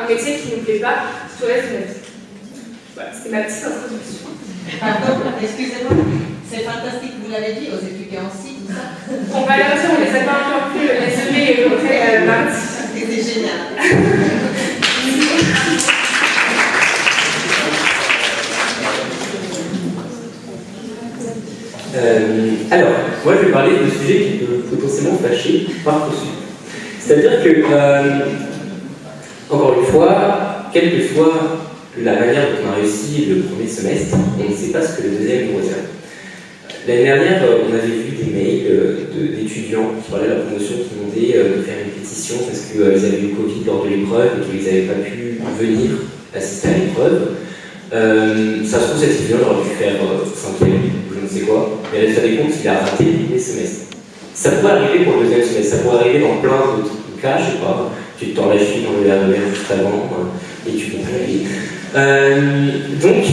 un métier qui ne nous plaît pas tout le reste de notre vie. Voilà, c'était ma petite introduction. Pardon, excusez-moi, c'est fantastique, vous l'avez dit aux étudiants aussi, tout ça. On va leur dire, on les a pas encore plus désolés et retrait mardi. C'était génial. Alors, moi je vais parler de sujets qui peuvent potentiellement fâcher Parcoursup. C'est-à-dire que, encore une fois, quelle que soit la manière dont on a réussi le premier semestre, on ne sait pas ce que le deuxième nous réserve. L'année dernière, on avait vu des mails d'étudiants qui parlaient de la promotion qui demandaient de faire une pétition parce qu'ils avaient eu Covid lors de l'épreuve et qu'ils n'avaient pas pu venir assister à l'épreuve. Ça se trouve, cet étudiant aurait pu faire 5e, je ne sais quoi, mais résultat des comptes, il a raté les semestres. Ça pourrait arriver pour le deuxième semestre, ça pourrait arriver dans plein d'autres cas, je sais pas, tu te tords la cheville dans le RER juste avant et tu peux pas aller. Donc,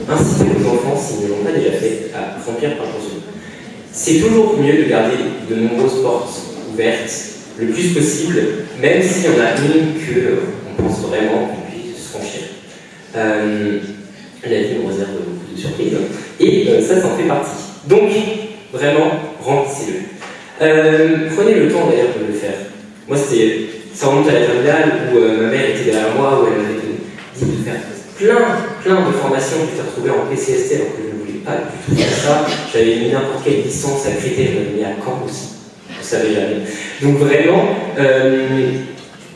inciter les enfants, s'ils ne l'ont pas déjà fait, à remplir Parcoursup. C'est toujours mieux de garder de nombreuses portes ouvertes le plus possible, même s'il y en a une qu'on pense vraiment qu'on puisse franchir. La vie nous réserve beaucoup de surprises, et ça en fait partie. Donc, vraiment, remplissez-le. Prenez le temps d'ailleurs de le faire. Moi, ça remonte à la terminale où ma mère était derrière moi, où elle m'avait dit de faire plein de formations que j'ai retrouvées en PCST alors que je ne voulais pas du tout faire ça. J'avais mis n'importe quelle licence à Créteil, je l'avais mis à Caen aussi. Je ne savais jamais. Donc vraiment,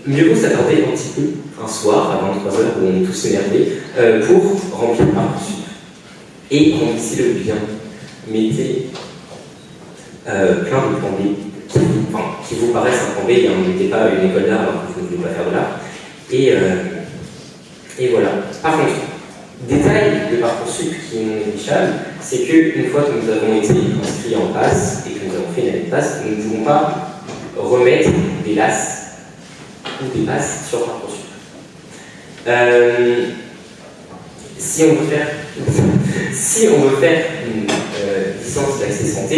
mieux vaut s'attarder un petit peu un soir à 23h où on est tous énervés pour remplir Parcoursup. Et remplissez-le bien. Mettez plein de plans B qui vous paraissent un plan B, ne mettez pas une école d'art alors que vous ne voulez pas faire de l'art. Et voilà. Par contre, détail de Parcoursup qui est non négligeable, c'est qu'une fois que nous avons été inscrits en passe et que nous avons fait une année de passe, nous ne pouvons pas remettre des LAS ou des passes sur Parcoursup. Si on veut faire une licence d'accès santé,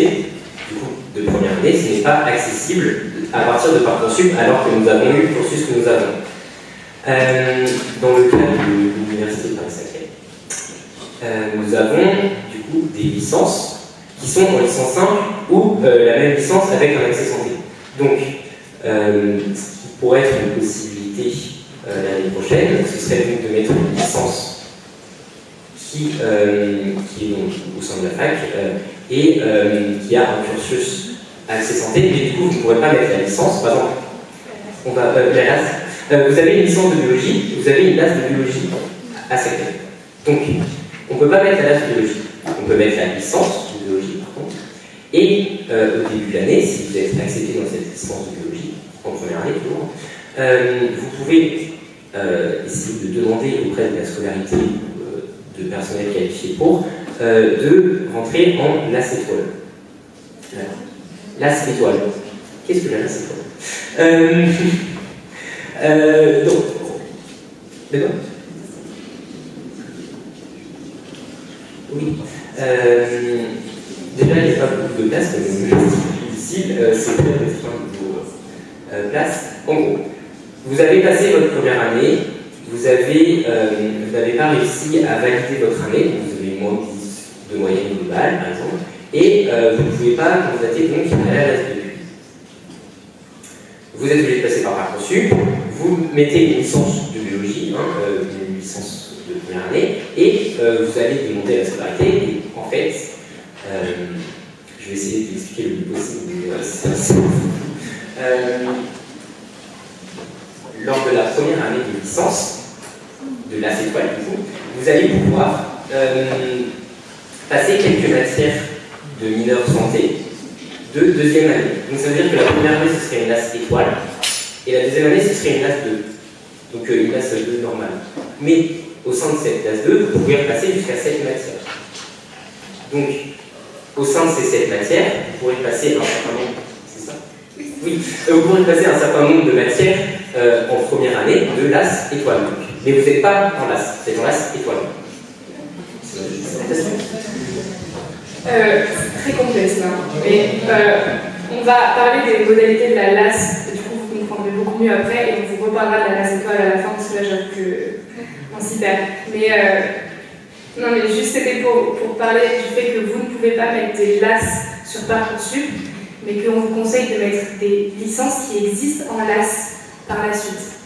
du coup, de première année, ce n'est pas accessible à partir de Parcoursup alors que nous avons eu le cursus que nous avons. Dans le cas de l'Université Paris-Saclay, nous avons du coup des licences qui sont en licence simple ou la même licence avec un accès santé. Donc, ce qui pourrait être une possibilité l'année prochaine, ce serait donc de mettre une licence qui est donc au sein de la fac et qui a un cursus accès santé, mais du coup vous ne pourrez pas mettre la licence, par exemple, on va la LAS. Vous avez une licence de biologie, vous avez une LAS de biologie à Saclay. Donc, on ne peut pas mettre la LAS de biologie. On peut mettre la licence de biologie, par contre. Et au début de l'année, si vous êtes accepté dans cette licence de biologie, en première année toujours, vous pouvez essayer de demander auprès de la scolarité de personnel qualifié pour de rentrer en LAS étoile. LAS étoile. Qu'est-ce que la LAS étoile donc, d'accord. Oui. Déjà, il n'y a pas beaucoup de place, comme c'est difficile, c'est très restreint vos places. En gros, vous avez passé votre première année, vous n'avez pas réussi à valider votre année, vous avez moins de 10 de moyenne globale, par exemple, et vous ne pouvez pas candidater donc à la LAS 2. Vous êtes obligé de passer par Parcoursup, vous mettez une licence de biologie, une licence de première année, et vous allez démonter la scolarité, et en fait, je vais essayer de vous expliquer le plus possible, mais c'est assez lors de la première année de licence, de la étoile du coup, vous allez pouvoir passer quelques matières de mineure santé, de deuxième année. Donc ça veut dire que la première année ce serait une LAS étoile et la deuxième année ce serait une LAS 2. Donc une LAS 2 normale. Mais au sein de cette LAS 2, vous pouvez repasser jusqu'à 7 matières. Donc au sein de ces 7 matières, vous pourrez passer un certain nombre. C'est ça ? Oui, vous pourrez passer un certain nombre de matières en première année de LAS étoile. Donc. Mais vous n'êtes pas en LAS, vous êtes en LAS étoile. Très complexe là. Mais on va parler des modalités de la LAS, du coup vous comprendrez beaucoup mieux après et on vous reparlera de la classe école à la fin, parce que là, j'avoue qu'on s'y perd. Mais, non, mais juste c'était pour parler du fait que vous ne pouvez pas mettre des LAS sur Parcoursup, mais qu'on vous conseille de mettre des licences qui existent en LAS par la suite.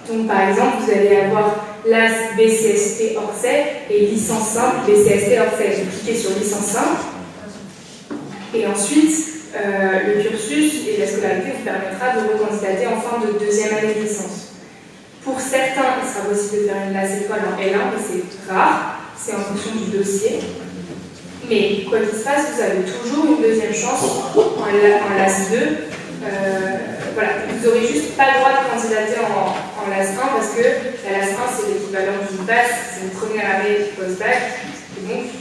Donc, par exemple, vous allez avoir LAS BCST Orsay et licence simple BCST Orsay. Vous cliquez sur licence simple, et ensuite, le cursus et la scolarité vous permettra de recandidater en fin de deuxième année de licence. Pour certains, il sera possible de faire une LAS école en L1, mais c'est rare, c'est en fonction du dossier. Mais quoi qu'il se passe, vous avez toujours une deuxième chance en LAS 2. Voilà, vous n'aurez juste pas le droit de candidater en LAS 1 parce que la LAS 1 c'est l'équivalent d'une passe, c'est une première année post-bac. Et donc, vu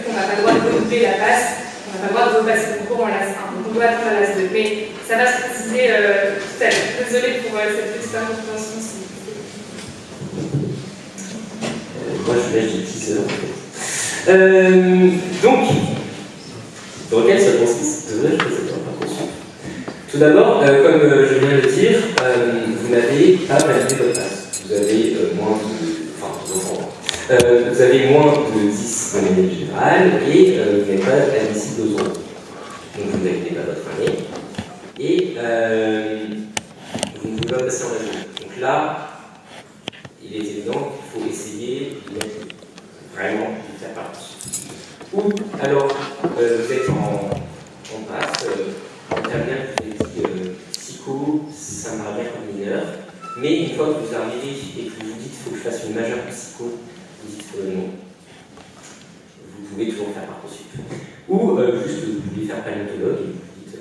qu'on n'a pas le droit de renouveler la passe, on n'a pas le droit de repasser le concours en LAS 1. Donc on doit attendre la LAS 2. Mais ça va se préciser tout à l'heure. Désolée pour cette petite intervention. Moi je lâche des teasers. Donc, dans quel ça consiste? Désolé, je faisais pas attention. Tout d'abord, comme je viens de le dire, vous n'avez pas validé votre passe. Vous avez moins de. Vous avez moins de 10 en année générale et vous n'êtes pas admissible aux autres. Donc vous n'avez pas votre année. Et vous ne pouvez pas passer en réseau. Donc là, il est évident qu'il faut essayer de vraiment de faire partie. Ou alors, vous êtes en passe, terminale psycho, ça m'a bien comme mineur, mais une fois que vous arrivez et que vous vous dites qu'il faut que je fasse une majeure psycho, vous dites non. Vous pouvez toujours faire Parcoursup. Ou juste vous voulez faire paléontologue et vous dites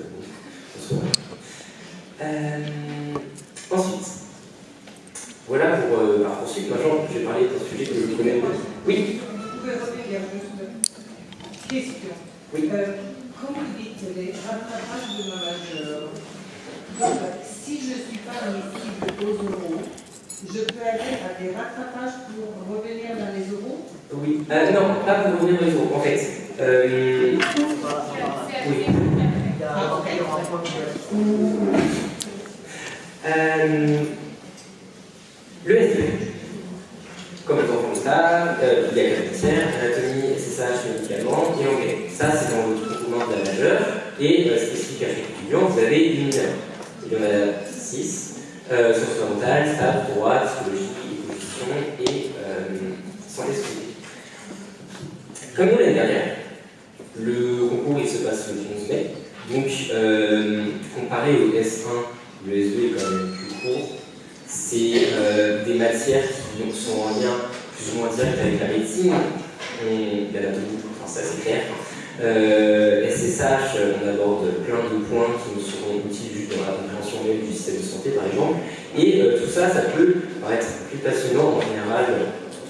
bonsoir. Ensuite, voilà pour Parcoursup. Maintenant, je vais parler d'un sujet que je connais. Oui. Vous pouvez revenir une question. Oui. Comme vous dites, les rattrapages de ma majeure, donc, si je ne suis pas admissible aux euros, je peux aller à des rattrapages pour revenir dans les euros? Oui. Non, pas pour revenir dans les euros. En fait, oui. Le SDE, comme les enfants de ça, il y a 4 matières, anatomie, SSH, médicaments et anglais. Ça, c'est dans votre commun de la majeure. Et spécifique à chaque étudiant, vous avez une mineure. Il y en a 6. Sciences fondamentales, stats, droit, psychologie, évolution et santé société. Comme nous l'année dernière, le concours il se passe le 11 mai. Donc, comparé au S1, le S2 est quand même plus court. C'est des matières qui sont en lien plus ou moins direct avec la médecine. L'anatomie, enfin ça c'est clair. SSH, on aborde plein de points qui nous seront utiles juste dans la compréhension même du système de santé par exemple. Et tout ça, ça peut paraître plus passionnant en général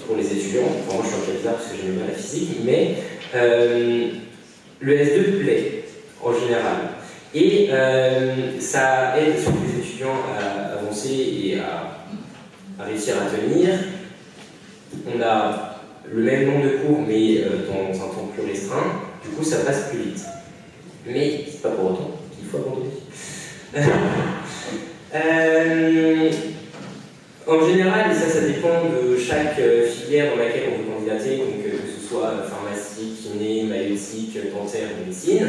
pour les étudiants. Enfin, moi je suis un candidat parce que j'aime bien la physique, mais le S2 plaît en général. Et ça aide surtout les étudiants à avancer et à réussir à tenir. On a le même nombre de cours, mais dans un temps plus restreint. Du coup, ça passe plus vite. Mais c'est pas pour autant qu'il faut abandonner. En général, et ça dépend de chaque filière dans laquelle on veut candidater, donc que ce soit pharmacie, kiné, maïeutique, dentaire, médecine.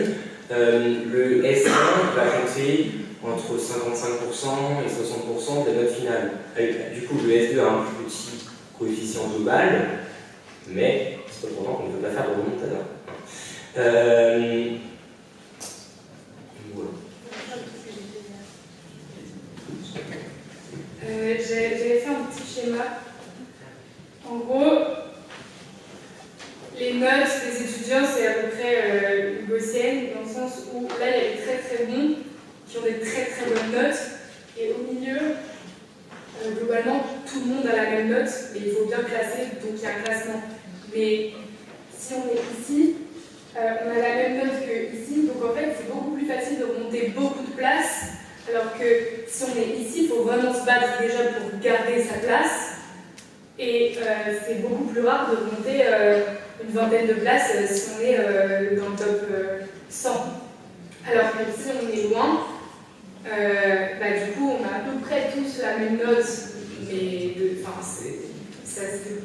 Le S1 va compter entre 55% et 60% des notes finales. Du coup, le S2 a un plus petit coefficient global, mais c'est pas pour autant qu'on ne peut pas faire de remontada. Voilà. J'avais fait un petit schéma. En gros, les notes des étudiants, c'est à peu près gaussienne, dans le sens où là, il y a des très très bons qui ont des très très bonnes notes, et au milieu, globalement, tout le monde a la même note, mais il faut bien classer, donc il y a un classement. Mais si on est ici, on a la même note que ici, donc en fait, c'est beaucoup plus facile de remonter beaucoup de places, alors que si on est ici, il faut vraiment se battre déjà pour garder sa place, et c'est beaucoup plus rare de remonter une vingtaine de places si on est dans le top 100. Alors que si on est loin, du coup, on a à peu près tous la même note, mais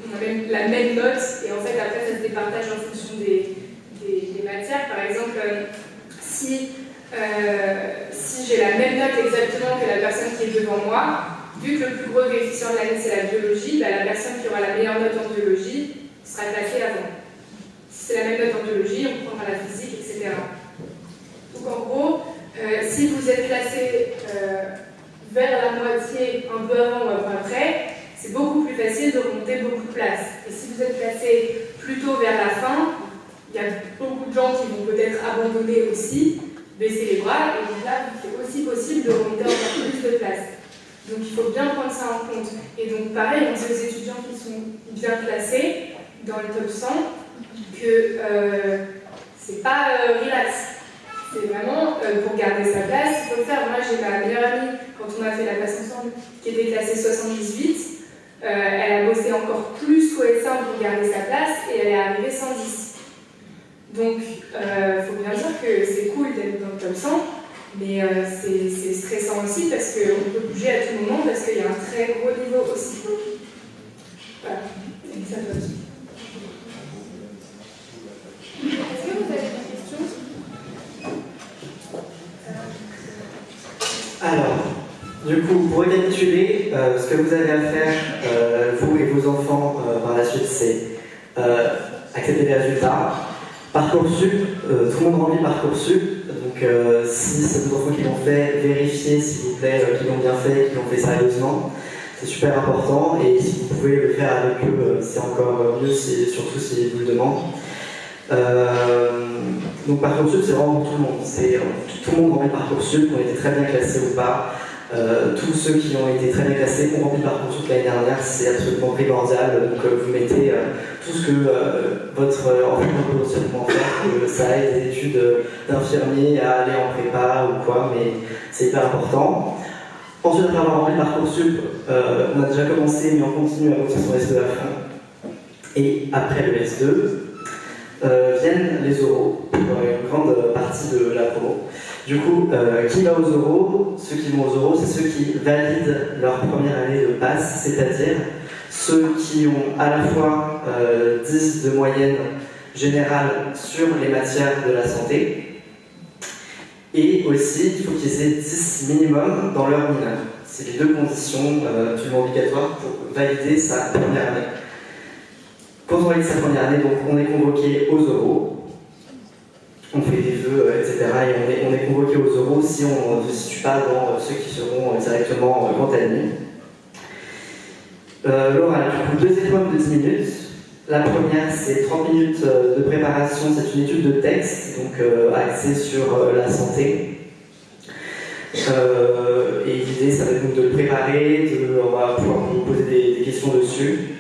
on a même la même note, et en fait, après, ça se départage en fonction des matières. Par exemple, si j'ai la même note exactement que la personne qui est devant moi, vu que le plus gros coefficient de l'année c'est la biologie, la personne qui aura la meilleure note en biologie sera classée avant. Si c'est la même note en biologie, on prendra la physique, etc. Donc en gros, si vous êtes classé vers la moitié, un peu avant ou un peu après, c'est beaucoup plus facile de remonter beaucoup de places. Et si vous êtes classé plutôt vers la fin, il y a beaucoup de gens qui vont peut-être abandonner aussi, baisser les bras, et donc là, c'est aussi possible de remonter encore plus de places. Donc il faut bien prendre ça en compte. Et donc pareil, on dit aux étudiants qui sont bien classés dans le top 100 que c'est pas relax. C'est vraiment pour garder sa place, il faut le faire. Moi j'ai ma meilleure amie, quand on a fait la classe ensemble, qui était classée 78, elle a bossé encore plus qu'au S1 pour garder sa place et elle est arrivée 110. Donc il faut bien dire que c'est cool d'être dans le top 100. Mais c'est stressant aussi parce qu'on peut bouger à tout moment parce qu'il y a un très gros niveau aussi. Voilà, et ça peut aussi. Est-ce que vous avez des questions? Alors, du coup, pour récapituler, ce que vous avez à faire, vous et vos enfants, par la suite, c'est accepter les résultats. Parcoursup, tout le monde remplit Parcoursup, donc si c'est vos enfants qui l'ont fait, vérifiez s'il vous plaît qu'ils l'ont bien fait, qu'ils l'ont fait sérieusement, c'est super important, et si vous pouvez le faire avec eux, c'est encore mieux, surtout s'ils vous le demandent. Donc Parcoursup, c'est vraiment pour tout le monde, tout le monde remplit Parcoursup, on était très bien classés ou pas. Tous ceux qui ont été très bien classés ont rempli Parcoursup l'année dernière, c'est absolument primordial. Donc vous mettez tout ce que votre enfant peut potentiellement faire, que ça aide des études d'infirmier à aller en prépa ou quoi, mais c'est hyper important. Ensuite, après avoir rempli Parcoursup, on a déjà commencé, mais on continue à bosser son S2 à fond. Et après le S2, viennent les oraux, pour une grande partie de la promo. Du coup, qui va aux oraux? Ceux qui vont aux oraux, c'est ceux qui valident leur première année de passe, c'est-à-dire ceux qui ont à la fois 10 de moyenne générale sur les matières de la santé, et aussi il faut qu'ils aient 10 minimum dans leur mineur. C'est les deux conditions absolument obligatoires pour valider sa première année. Quand on valide sa première année, donc on est convoqué aux oraux. On fait des vœux, etc. Et on est convoqué aux oraux si on ne se situe pas dans ceux qui seront directement contaminés. L'oral, du coup, 2 épreuves de 10 minutes. La première, c'est 30 minutes de préparation, c'est une étude de texte, donc axée sur la santé. Et l'idée, ça va être donc de le préparer, on va pouvoir vous poser des questions dessus.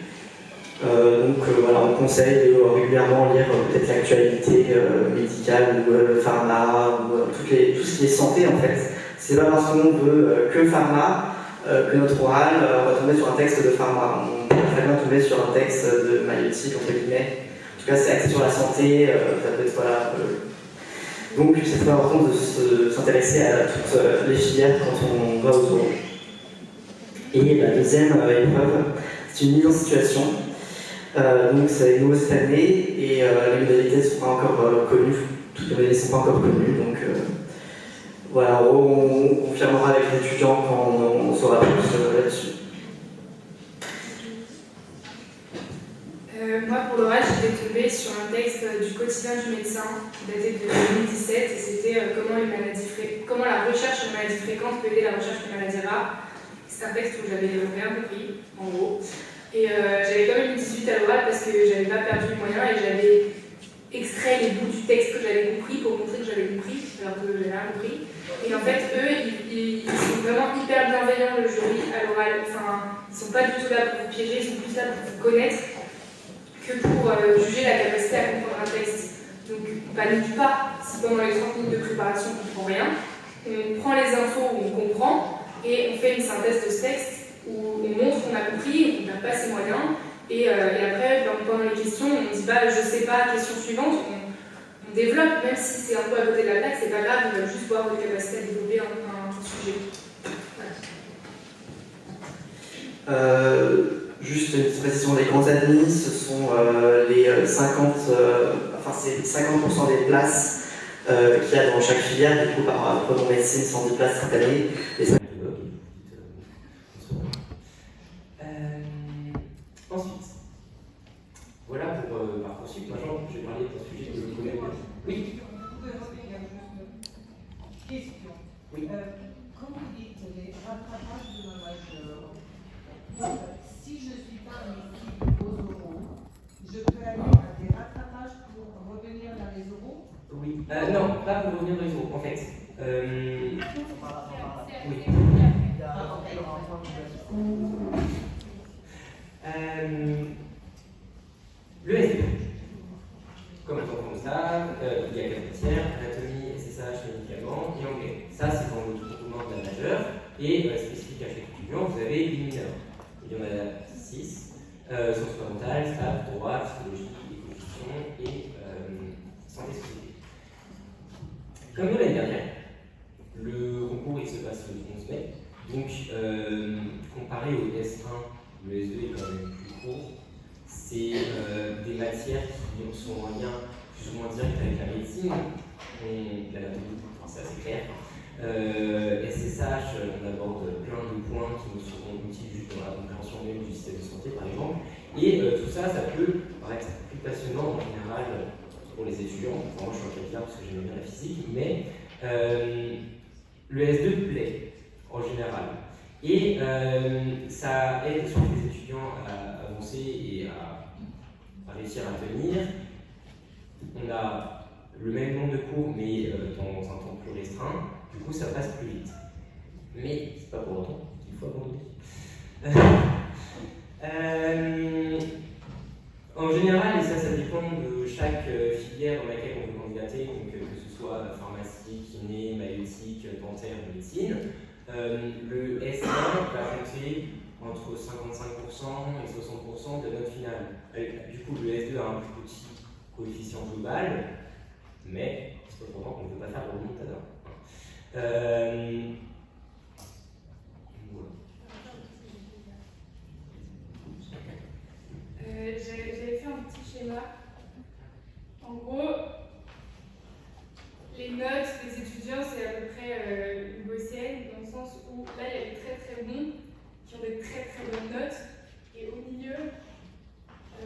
Voilà, on conseille de régulièrement lire peut-être l'actualité médicale ou le pharma, ou tout ce qui est santé en fait. C'est pas parce qu'on veut que pharma que notre oral on va tomber sur un texte de pharma. On peut très bien tomber sur un texte de maïeutique entre guillemets. En tout cas, c'est axé sur la santé, ça peut être voilà. Donc c'est très important de s'intéresser à toutes les filières quand on va aux oraux. Et la deuxième épreuve, c'est une mise en situation. Donc c'est nouveau cette année et les modalités ne sont pas encore connues, toutes les modalités ne sont pas encore connues, donc voilà, on confirmera avec les étudiants quand on saura plus là-dessus. Moi pour l'oral j'étais tombée sur un texte du quotidien du médecin qui datait de 2017 et c'était comment la recherche de maladies fréquentes peut aider la recherche de maladies rares. C'est un texte où j'avais rien compris en gros. Et j'avais quand même eu 18 à l'oral parce que j'avais pas perdu le moyen et j'avais extrait les bouts du texte que j'avais compris pour montrer que j'avais compris, alors que j'avais rien compris. Et en fait, eux, ils sont vraiment hyper bienveillants, le jury, à l'oral. Enfin, ils sont pas du tout là pour vous piéger, ils sont plus là pour vous connaître que pour juger la capacité à comprendre un texte. Donc, on panique pas si pendant les 30 minutes de préparation, on comprend rien. On prend les infos où on comprend et on fait une synthèse de ce texte où on montre qu'on a compris, on n'a pas ses moyens, et après, pendant les questions, on dit bah, je sais pas, question suivante, on développe, même si c'est un peu à côté de la plaque, c'est pas grave, on va juste voir votre capacité à développer un sujet. Juste une petite précision, les grandes admis, ce sont les 50, c'est 50% des places qu'il y a dans chaque filière. Du coup, prenons médecine, 110 places cette année. Ensuite, voilà pour Parcoursup. Maintenant, je vais parler d'un sujet que je connais bien. Oui. Question. Oui. Quand vous dites les rattrapages de ma majeure, si je ne suis pas en équipe aux oraux, je peux aller à des rattrapages pour revenir dans les oraux? Oui. Non, pas pour revenir dans les oraux. En fait, oui. Le SD, comme les enfants le savent, il y a 4 matières, anatomie, SSH, médicaments et anglais. Ça, c'est dans le tronc commun de la majeure. Et spécifique à chaque étudiant, vous avez une mineure. Il y en a 6, sciences fondamentales, stats, droit, psychologie, économie et santé société. Comme l'année dernière, le concours il se passe le 11 mai. Donc, comparé au S1, le S2 est quand même plus court. C'est des matières qui sont en lien plus ou moins direct avec la médecine, l'anatomie, c'est assez clair. SSH, on aborde plein de points qui nous seront utiles juste dans la compréhension même du système de santé, par exemple. Et tout ça, ça peut paraître plus passionnant en général pour les étudiants. Enfin, moi, je suis un quelqu'un parce que j'aime bien la physique, mais le S2 plaît en général. Et ça aide surtout les étudiants à avancer et à réussir à tenir. On a le même nombre de cours, mais dans un temps plus restreint. Du coup, ça passe plus vite. Mais c'est pas pour autant qu'il faut abandonner. En général, et ça dépend de chaque filière dans laquelle on veut candidater, donc que ce soit pharmacie, kiné, maïeutique, dentaire, médecine. Le S1 va compter entre 55% et 60% de note finale. Du coup, le S2 a un plus petit coefficient global, mais c'est pas pour autant qu'on ne peut pas faire le remontada. J'avais fait un petit schéma. En gros, les notes des étudiants, c'est à peu près gaussienne, dans le sens où là, il y a des très très bons qui ont des très très bonnes notes, et au milieu,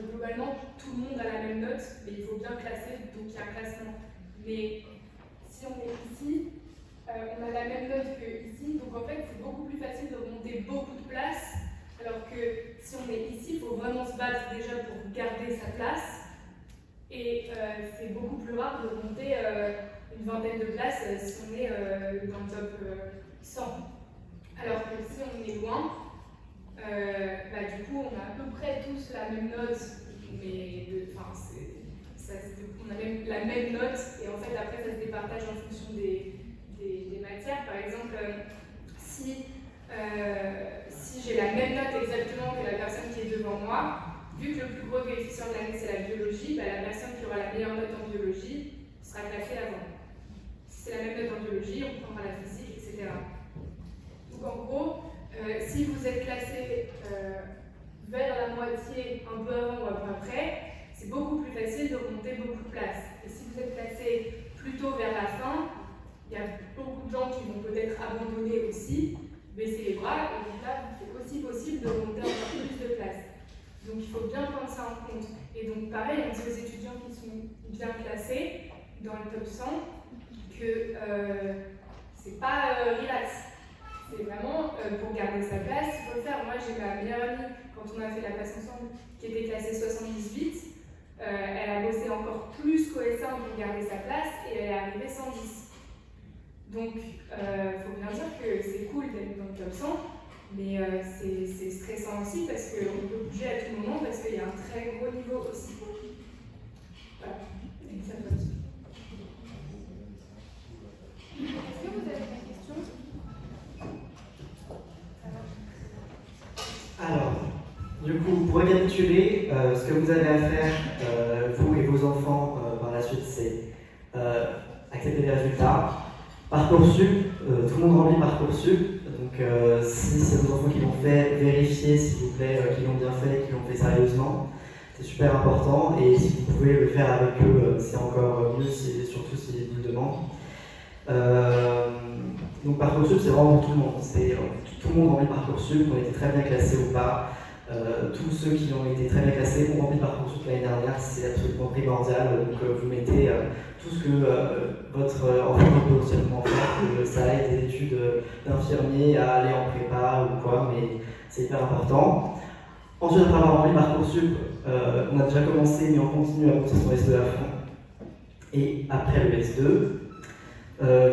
globalement, tout le monde a la même note, mais il faut bien classer, donc il y a un classement. Mais si on est ici, on a la même note que ici, donc en fait, c'est beaucoup plus facile de remonter beaucoup de places, alors que si on est ici, il faut vraiment se battre déjà pour garder sa place, et c'est beaucoup plus rare de remonter une vingtaine de places si on est dans le top 100. Alors que si on est loin, du coup, on a à peu près tous la même note, mais on a même la même note, et en fait, après, ça se départage en fonction des matières. Par exemple, si j'ai la même note exactement que la personne qui est devant moi, vu que le plus gros coefficient de l'année, c'est la biologie, la personne qui aura la meilleure note en biologie sera classée avant. Si c'est la même note en biologie, on prendra la physique, etc. Donc en gros, si vous êtes classé vers la moitié, un peu avant ou un peu après, c'est beaucoup plus facile de remonter beaucoup de places. Et si vous êtes classé plutôt vers la fin, il y a beaucoup de gens qui vont peut-être abandonner aussi, baisser les bras, et donc là, c'est aussi possible de remonter encore plus de places. Donc il faut bien prendre ça en compte. Et donc pareil, on dit aux étudiants qui sont bien classés dans le top 100 que c'est pas relax. C'est vraiment pour garder sa place, il faut le faire. Moi j'ai ma meilleure amie, quand on a fait la classe ensemble, qui était classée 78, elle a bossé encore plus qu'au S1 pour garder sa place et elle est arrivée 110. Donc il faut bien dire que c'est cool d'être dans le top 100, mais c'est stressant aussi parce qu'on peut bouger à tout moment parce qu'il y a un très gros niveau aussi. Voilà, et ça peut être. Est-ce que vous avez des questions? Alors, du coup, pour récapituler, ce que vous avez à faire, vous et vos enfants, par la suite, c'est accepter les résultats. Parcoursup, tout le monde remplit Parcoursup, donc si c'est vos enfants qui l'ont fait, vérifiez s'il vous plaît qu'ils l'ont bien fait, qu'ils l'ont fait sérieusement. C'est super important et si vous pouvez le faire avec eux, c'est encore mieux, surtout s'ils vous le demandent. Donc Parcoursup, c'est vraiment pour tout le monde. Tout le monde remplit Parcoursup, qu'on était très bien classé ou pas. Tous ceux qui ont été très bien classés ont rempli Parcoursup l'année dernière, c'est absolument primordial. Donc vous mettez tout ce que votre enfant peut potentiellement faire, que ça aille des études d'infirmier à aller en prépa ou quoi, mais c'est hyper important. Ensuite, après avoir rempli Parcoursup, on a déjà commencé, mais on continue à monter son S2 à fond. Et après le S2,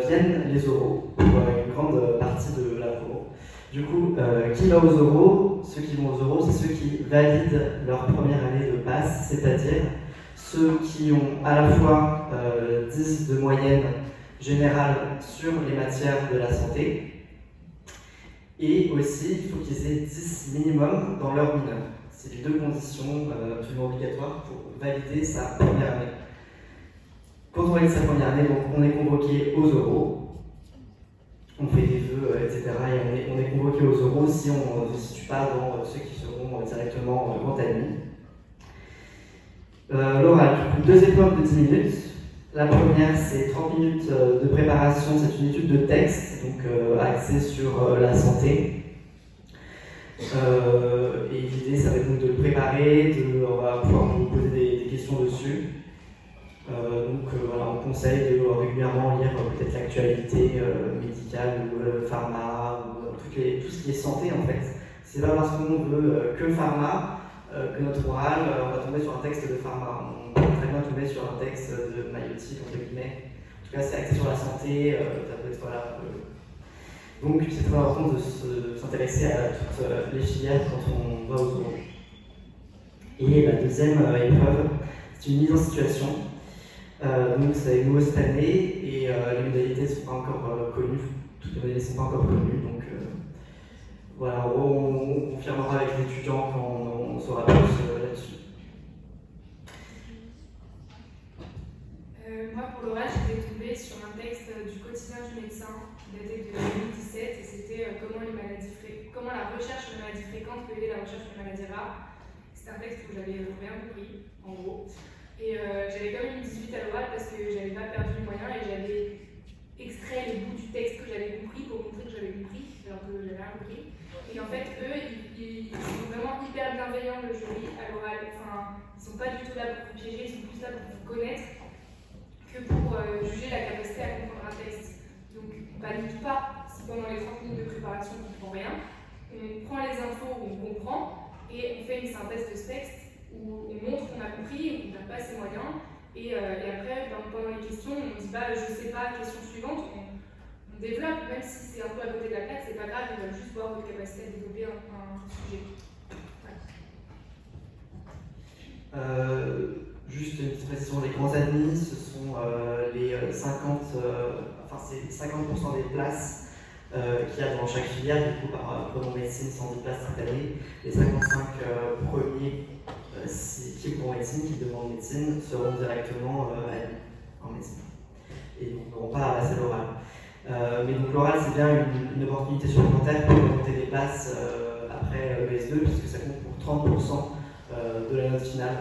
viennent les oraux, pour une grande partie de la promo. Du coup, qui va aux oraux? Ceux qui vont aux oraux, c'est ceux qui valident leur première année de passe, c'est-à-dire ceux qui ont à la fois 10 de moyenne générale sur les matières de la santé, et aussi, il faut qu'ils aient 10 minimum dans leur mineur. C'est les deux conditions absolument obligatoires pour valider sa première année. Quand on valide sa première année, donc on est convoqué aux oraux, on fait des vœux, etc. Et on est convoqué aux oraux si on ne se situe pas dans ceux qui seront directement grand admis. L'oral, du coup, 2 épreuves de 10 minutes. La première, c'est 30 minutes de préparation, c'est une étude de texte, donc axée sur la santé. Et l'idée, ça va être donc de le préparer, on va pouvoir vous poser des questions dessus. Voilà, on conseille de régulièrement lire peut-être l'actualité médicale ou le pharma, ou tout ce qui est santé en fait. C'est pas parce qu'on veut que pharma que notre oral, on va tomber sur un texte de pharma. On peut très bien tomber sur un texte de maïeutique, entre guillemets. En tout cas, c'est axé sur la santé, ça peut être voilà. Donc, c'est très important de s'intéresser à toutes les filières quand on va aux oraux. Et la deuxième épreuve, c'est une mise en situation. Donc, c'est nouveau cette année et les modalités ne sont pas encore connues. Toutes les modalités ne sont pas encore connues. Donc, voilà, on confirmera avec les étudiants quand on saura plus là-dessus. Moi, pour l'oral, j'étais tombée sur un texte du quotidien du médecin qui datait de 2017 et c'était comment la recherche de maladies fréquentes peut aider la recherche de maladies rares. C'était un texte où j'avais rien compris, en gros. Et j'avais quand même eu 18 à l'oral parce que j'avais pas perdu les moyens et j'avais extrait les bouts du texte que j'avais compris pour montrer que j'avais compris, alors que j'avais rien compris. Et en fait, eux, ils sont vraiment hyper bienveillants, le jury, à l'oral. Enfin, ils sont pas du tout là pour vous piéger, ils sont plus là pour vous connaître que pour juger la capacité à comprendre un texte. Donc, on panique pas si pendant les 30 minutes de préparation on ne comprend rien. On prend les infos où on comprend et on fait une synthèse de ce texte où on montre qu'on a compris, on n'a pas ses moyens. Et après, pendant les questions, on dit bah, je sais pas, question suivante, on développe, même si c'est un peu à côté de la plaque, c'est pas grave, on va juste voir votre capacité à développer un sujet. Ouais. Juste une petite précision, les grands admis, ce sont les 50% des places qu'il y a dans chaque filière. Du coup, prenons médecine, 110 places cette année. Les 55 premiers qui vont en médecine, qui demandent médecine, seront directement admis en médecine. Et donc n'auront pas à passer l'oral. Mais donc l'oral, c'est bien une opportunité supplémentaire pour monter des places après le S2, puisque ça compte pour 30% de la note finale.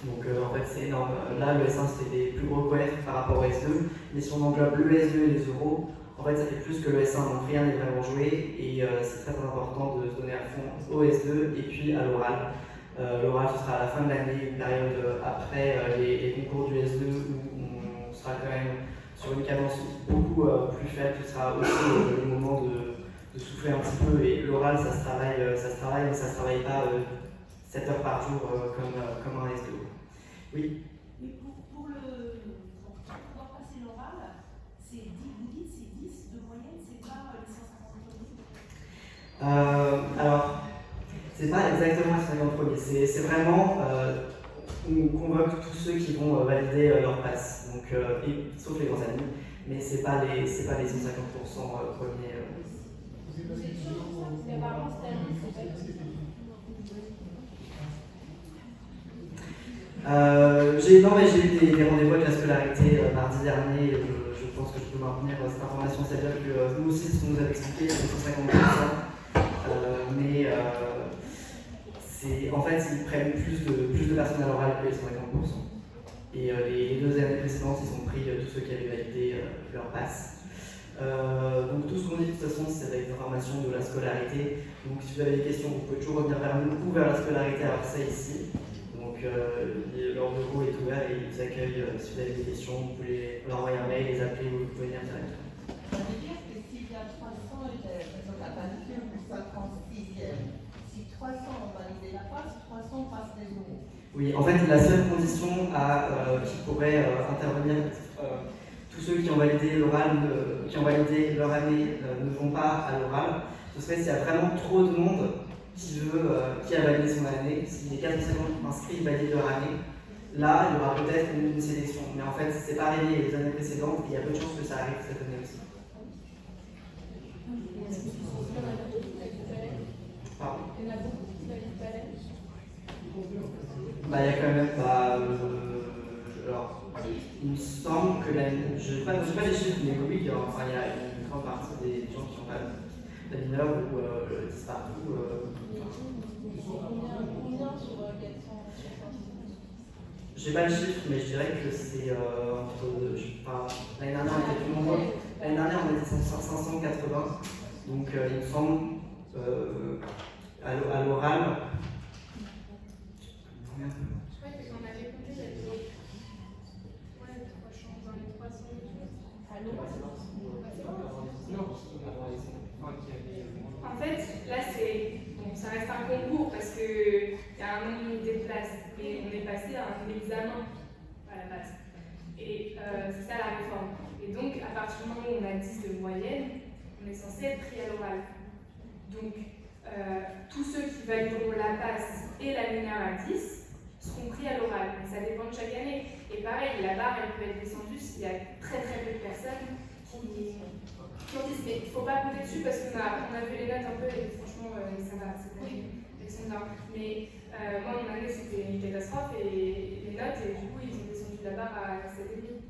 Donc en fait c'est énorme. Là le S1 c'était des plus gros coefs par rapport au S2, mais si on englobe le S2 et les oraux, en fait ça fait plus que le S1, donc rien n'est vraiment joué et c'est très important de se donner à fond au S2 et puis à l'oral. L'oral ce sera à la fin de l'année, une période après les concours du S2 où on sera quand même sur une cadence beaucoup plus faible, ce sera aussi le moment de souffler un petit peu et l'oral ça se travaille mais ça se travaille pas 7 heures par jour comme un S2. Oui. Mais pour pouvoir passer l'oral, vous dites c'est 10 de moyenne, c'est pas les 150 premiers Alors, c'est pas exactement les 50 premiers, c'est vraiment, on convoque tous ceux qui vont valider leur passe, donc, sauf les grands amis, mais c'est pas les 150% premiers. Vous êtes sûr de ça? Parce qu'apparemment cette année, c'est pas possible. J'ai eu des rendez-vous avec la scolarité mardi dernier, je pense que je peux maintenir cette information, c'est-à-dire que nous aussi, ce qu'on nous a expliqué, c'est 150%, mais en fait, ils prennent plus de personnes à l'oral que les 150%. Et les 2 années précédentes, ils ont pris tous ceux qui avaient validé leur passe. Donc tout ce qu'on dit de toute façon, c'est avec l'information de la scolarité. Donc si vous avez des questions, vous pouvez toujours revenir vers nous ou vers la scolarité à Marseille ici. Donc leur bureau est ouvert et ils vous accueillent. Si vous avez des questions, vous pouvez leur envoyer un mail, les appeler ou vous pouvez venir directement. Ça veut dire que s'il y a 300 élèves, donc à partir du 56e, si 300 ont validé la passe, 300 passent les euros. Oui, en fait, la seule condition qui pourrait intervenir, tous ceux qui ont validé l'oral, qui ont validé leur année ne vont pas à l'oral, ce serait s'il y a vraiment trop de monde qui a validé son année, si les 450 inscrits valident leur année, là, il y aura peut-être une sélection. Mais en fait, c'est pas arrivé les années précédentes, et il y a peu de chances que ça arrive cette année aussi. Pardon. Bah, il y a quand même alors, il me semble que je n'ai pas les chiffres, mais oui, il y a une grande partie des gens qui ont pas la mineure ou disent partout. J'ai pas le chiffre, mais je dirais que c'est entre. L'année dernière, on était plus nombreux. L'année dernière, on était 580. Donc, il me semble, à l'oral. Je crois qu'on avait compté, il y avait 300, dans les 300 à l'oral. En fait, là, ça reste un concours parce qu'il y a un nombre limité de places. Et on est passé à un examen à la base. Et c'est ça la réforme. Et donc, à partir du moment où on a 10 de moyenne, on est censé être pris à l'oral. Donc, tous ceux qui valideront la passe et la mineure à 10 seront pris à l'oral. Mais ça dépend de chaque année. Et pareil, la barre, elle peut être descendue s'il y a très très peu de personnes qui disent mais il ne faut pas compter dessus parce qu'on a vu les notes un peu et franchement, ça va, cette année, elles sont là. Mais moi, mon année, c'était une catastrophe et les notes, et du coup, ils ont descendu la barre à 7,5.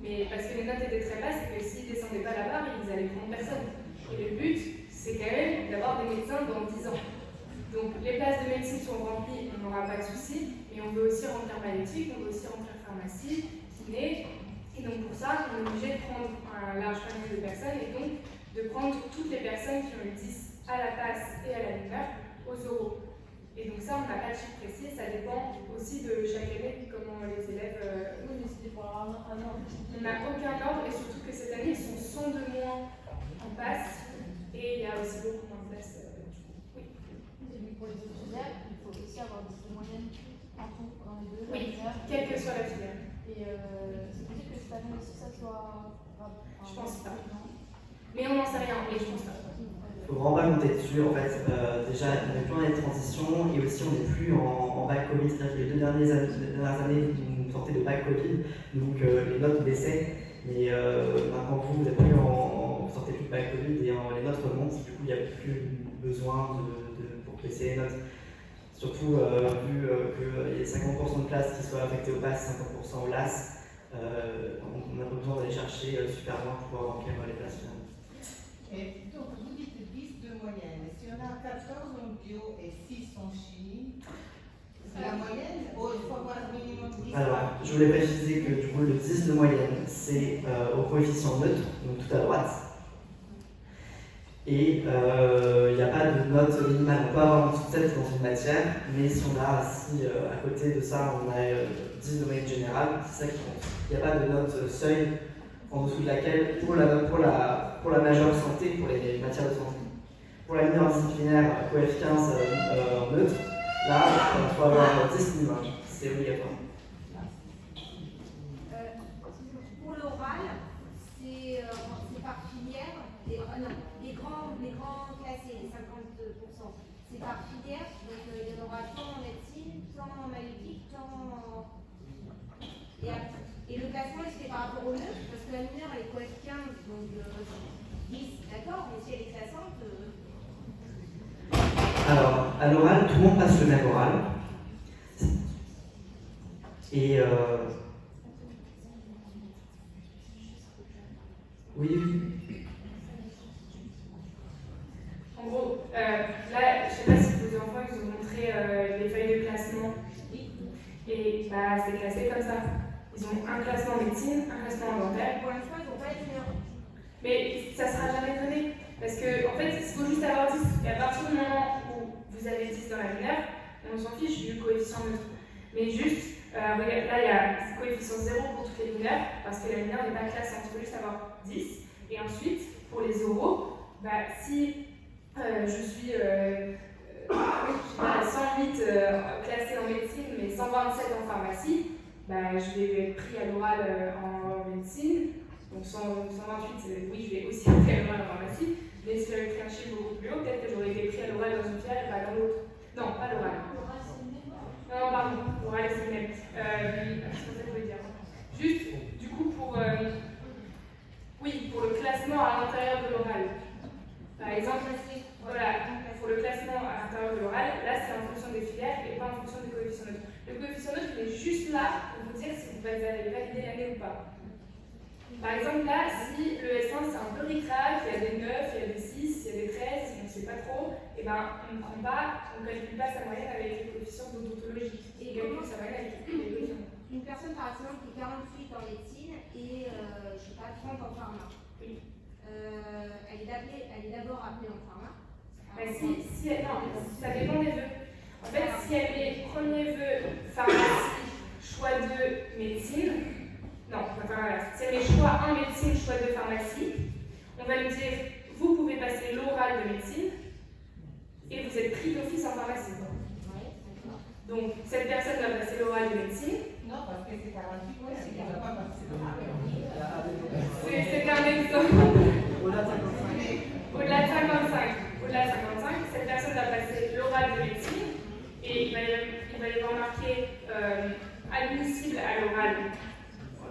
Mais parce que les notes étaient très basses et que s'ils ne descendaient pas la barre, ils allaient prendre personne. Et le but, c'est quand même d'avoir des médecins dans 10 ans. Donc les places de médecine sont remplies, on n'aura pas de souci, mais on veut aussi remplir maïeutique, on veut aussi remplir pharmacie, kiné. Et donc pour ça, on est obligé de prendre un large panel de personnes et donc de prendre toutes les personnes qui ont eu 10 à la passe et à la mineure aux euros. Et donc ça, on n'a pas de chiffre précis, ça dépend aussi de chaque année comment les élèves... Oui, mais c'était pour avoir un ordre. On n'a aucun ordre et surtout que cette année, ils sont 100 de moins en passe et il y a aussi beaucoup moins de places. Oui. Pour les autres filières, il faut aussi avoir des moyennes en tout dans les deux. Oui, quelle que soit la filière. Et c'est possible que cette année aussi ça soit. Je pense pas. Mais on n'en sait rien, mais je pense pas. Il faut vraiment pas compter dessus. En fait, déjà, on n'est plus en année de transition et aussi on n'est plus en bac Covid. C'est-à-dire que les deux dernières années, vous sortez de bac Covid, donc les notes baissaient. Mais maintenant, vous n'êtes plus vous sortez plus de bac Covid et les notes remontent. Du coup, il n'y a plus besoin pour baisser les notes. Surtout vu qu'il y a 50% de places qui soient affectées au PASS, 50% au LAS, on n'a pas besoin d'aller chercher super loin pour pouvoir remplir les places finalement. Et donc vous dites 10 de moyenne. Si on a 14 en bio et 6 en chimie, la moyenne, il faut avoir un minimum 10. Alors, je voulais préciser que du coup le 10 de moyenne, c'est au coefficient neutre, donc tout à droite. Et il n'y a pas de note minimale. On peut avoir une succès dans une matière, mais si on a à côté de ça, on a 10 de moyenne générale, c'est ça qui compte. Il n'y a pas de note seuil en dessous de laquelle, pour la majeure santé, pour les matières de santé. Pour la mineure disciplinaire, coef 15 neutre, là, il faut avoir 10 minimum. C'est obligatoire. Pour l'oral, c'est par filière. Les grands classés, les 50%, c'est par filière. Donc il y en aura tant en médecine, tant en maïeutique, tant en... Et le classement, il se fait par rapport au neutre, parce que la mineure, elle est coef 15, donc 10, d'accord, mais si elle est classante... Alors, à l'oral, tout le monde passe le même oral. Et Oui, oui. En gros, là, je sais pas si vos enfants ils ont montré les feuilles de classement. Et bah, c'est classé comme ça. Ils ont un classement en médecine, un classement en dentaire. Pour l'instant, ils n'ont pas été numéros. Mais ça sera jamais donné. Parce que, en fait, il faut juste avoir 10. Et à partir du moment où vous avez 10 dans la linéaire, on s'en fiche du coefficient neutre. Mais juste, regarde, là, il y a coefficient 0 pour toutes les linéaires, parce que la linéaire n'est pas classante. Il faut juste avoir 10. Et ensuite, pour les oraux, bah, si je suis je sais pas, 108 classée en médecine, mais 127 en pharmacie, bah, je vais être pris à l'oral en médecine. Donc 128, oui, je vais aussi être pris à l'oral en pharmacie. Mais si j'avais pris un chiffre beaucoup plus haut, peut-être que j'aurais été pris à l'oral dans une filière et pas dans l'autre. Non, pas l'oral. Non, pardon, l'oral c'est le même. Je sais pas ce que je voulais dire. Juste, du coup, pour le classement à l'intérieur de l'oral. Par exemple, voilà, pour le classement à l'intérieur de l'oral, là c'est en fonction des filières et pas en fonction du coefficient neutre. Le coefficient neutre, il est juste là pour vous dire si vous allez valider l'année ou pas. Par exemple, là, si le S1 c'est un peu ric-rac, il y a des 9, il y a des 6, il y a des 13, on ne sait pas trop, et ben on ne calcule pas sa moyenne avec les coefficients d'odontologie. Et on calcule sa moyenne avec les coefficients. Une personne, par exemple, qui est 48 en médecine et, je sais pas, 30 en pharma. Oui. Elle est d'abord appelée en pharma. Non, ça dépend des vœux. En fait, si elle met premier vœu pharmacie, choix 2 médecine, si elle met choix 1 médecine, choix 2 pharmacie, on va lui dire vous pouvez passer l'oral de médecine et vous êtes pris d'office en pharmacie. Donc, cette personne va passer l'oral de médecine. Non, parce que c'est 48, c'est qu'elle n'a pas passé l'oral. C'est un exemple. Au-delà de 55. Au-delà de 55, cette personne va passer l'oral de médecine et il va y avoir marqué admissible à l'oral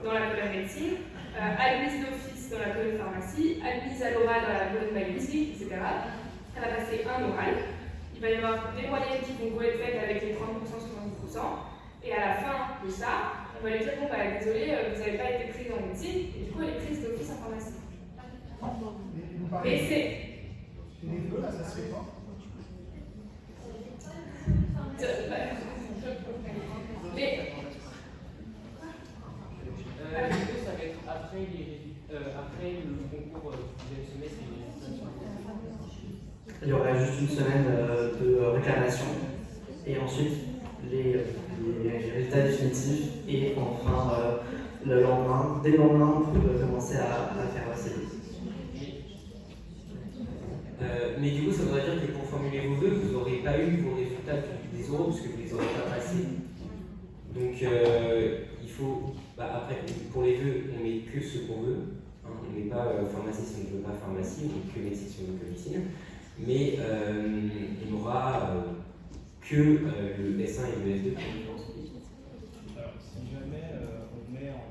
dans la colonne médecine, admise d'office dans la colonne pharmacie, admise à l'oral dans la colonne magnétique, etc. Elle va passer un oral. Il va y avoir des moyennes qui vont être faites avec les 30%, 70%. Et à la fin de ça, on va lui dire bon, bah, désolé, vous n'avez pas été prise en médecine, et du coup, elle est prise d'office en pharmacie. Mais c'est. Les vœux, là, ça se fait pas. Mais. Ça va être après le concours du deuxième semestre et les résultats. Il y aura juste une semaine de réclamation et ensuite les résultats définitifs et enfin le lendemain, dès le lendemain, on peut commencer à faire ses dossiers. Mais du coup, ça voudrait dire que pour formuler vos vœux, vous n'aurez pas eu vos résultats des oraux parce que vous ne les aurez pas passés. Donc il faut, après, pour les vœux, on ne met que ce qu'on veut. Hein, on ne met pas pharmacie si on ne veut pas pharmacie, on met que médecine si on veut que médecine. Mais on n'aura que le S1 et le S2 pour les France. Alors, si jamais on met en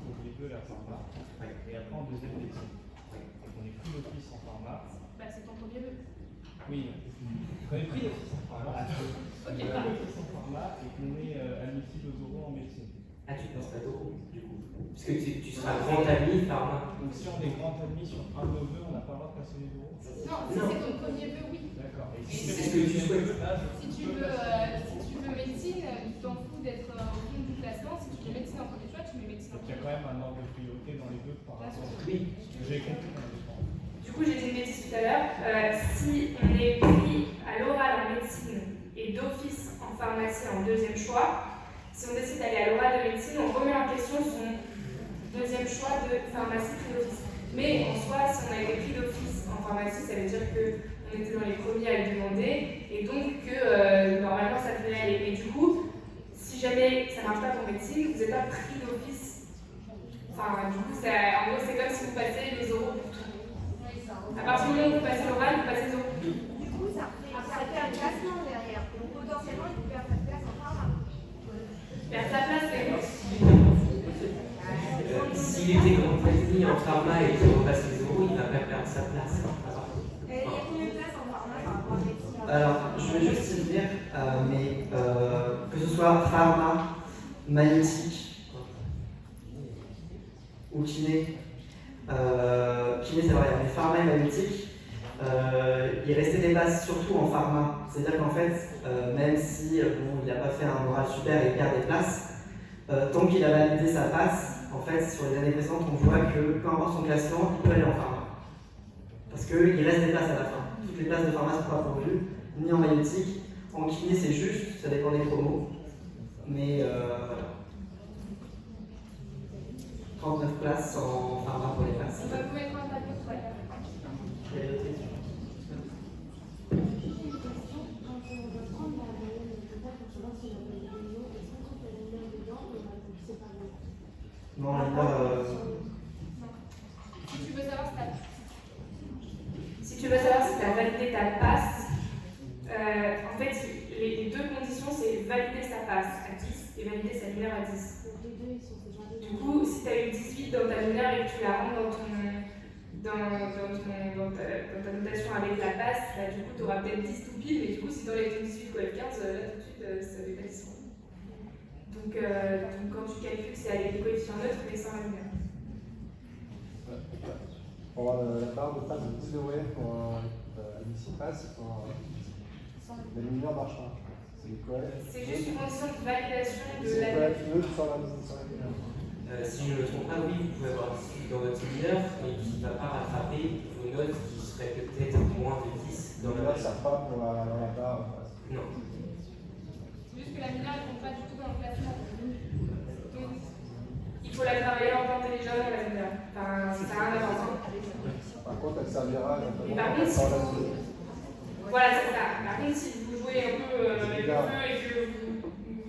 premier vœu la pharma, et après en deuxième médecine, et qu'on n'est plus d'office en pharma. Bah, c'est ton premier vœu. Oui, qu'on est pris d'office en pharma, d'office en pharma et qu'on est admissible aux oraux en médecine. Ah, tu passes pas d'oraux, du coup. Parce que tu seras grand admis pharma. Donc, si on est grand admis sur un de nos vœux, on n'a pas le droit de passer les oraux. Non, si c'est ton premier vœu, oui. D'accord. Et C'est ce que tu souhaites. Si tu veux médecine, tu t'en fous d'être au fond du classement. Si tu veux médecine en premier choix, tu mets médecine en Donc, il y a premier quand même un ordre de priorité dans les vœux par rapport à Oui. ce que j'ai compris dans les temps. Du coup, j'ai dit une bêtise tout à l'heure. Si on est pris à l'oral en médecine et d'office en pharmacie en deuxième choix, si on décide d'aller à l'oral de médecine, on remet en question son deuxième choix de pharmacie pris d'office. Mais en soi, si on a été pris d'office en pharmacie, ça veut dire qu'on était dans les premiers à le demander et donc que normalement ça devrait aller. Mais du coup, si jamais ça ne marche pas pour médecine, vous n'êtes pas pris d'office. Enfin, du coup, en gros, c'est comme si vous passez les oraux pour tout. À partir du moment où vous passez l'oral, vous passez les oraux. Du coup, ça fait un classement derrière. Donc, potentiellement, il peut faire sa place en pharma. Faire sa place, c'est quoi? S'il était grand admis en pharma et qu'il repasse les oraux, il ne va pas perdre sa place. Il y a combien de places en pharma par rapport à médecine? Alors, je vais juste te dire, mais que ce soit pharma, magnétique ou kiné, kiné, c'est vrai, mais pharma et maïeutique, il restait des bases surtout en pharma. C'est-à-dire qu'en fait, même si bon, il n'a pas fait un oral super et il perd des places, tant qu'il a validé sa passe, en fait, sur les années précédentes, on voit que peu importe son classement, il peut aller en pharma. Parce qu'il reste des places à la fin. Toutes les places de pharma ne sont pas pourvues, ni en maïeutique. En kiné, c'est juste, ça dépend des promos. Mais voilà. 39 places en pharma pour les places. On va vous mettre un tableau, ouais. Il y a d'autres questions? Non, Si tu veux savoir si tu as validé ta passe, en fait, les deux conditions, c'est valider sa passe à 10 et valider sa mineure à 10. Du coup, si tu as eu 18 dans ta mineure et que tu la rentres dans ta notation avec la passe, bah, du coup, tu auras peut-être 10 tout pile, mais du coup, si tu enlèves ton 18 ou F15, là tout de suite, ça fait pas 10. Donc, quand tu calcules, c'est avec les coefficients neutres, mais sans la mineure. Pour la barre de phase de 10 degrés pour ici passe, la lumière marche pas. C'est juste une condition de validation de la lumière. Si je ne me trompe pas, oui, vous pouvez avoir 18 dans votre mineur, mais qui ne va pas rattraper vos notes qui seraient peut-être moins de 10 dans la ça pas pour la barre. Non. C'est juste que la mineure ne compte pas du tout dans le classement. Donc, il faut la travailler en temps intelligemment, la mineure. Enfin, ça n'a rien à voir. Par contre, elle servira Et par contre, si vous... Voilà, c'est ça. Par contre, si vous jouez un peu avec le feu et que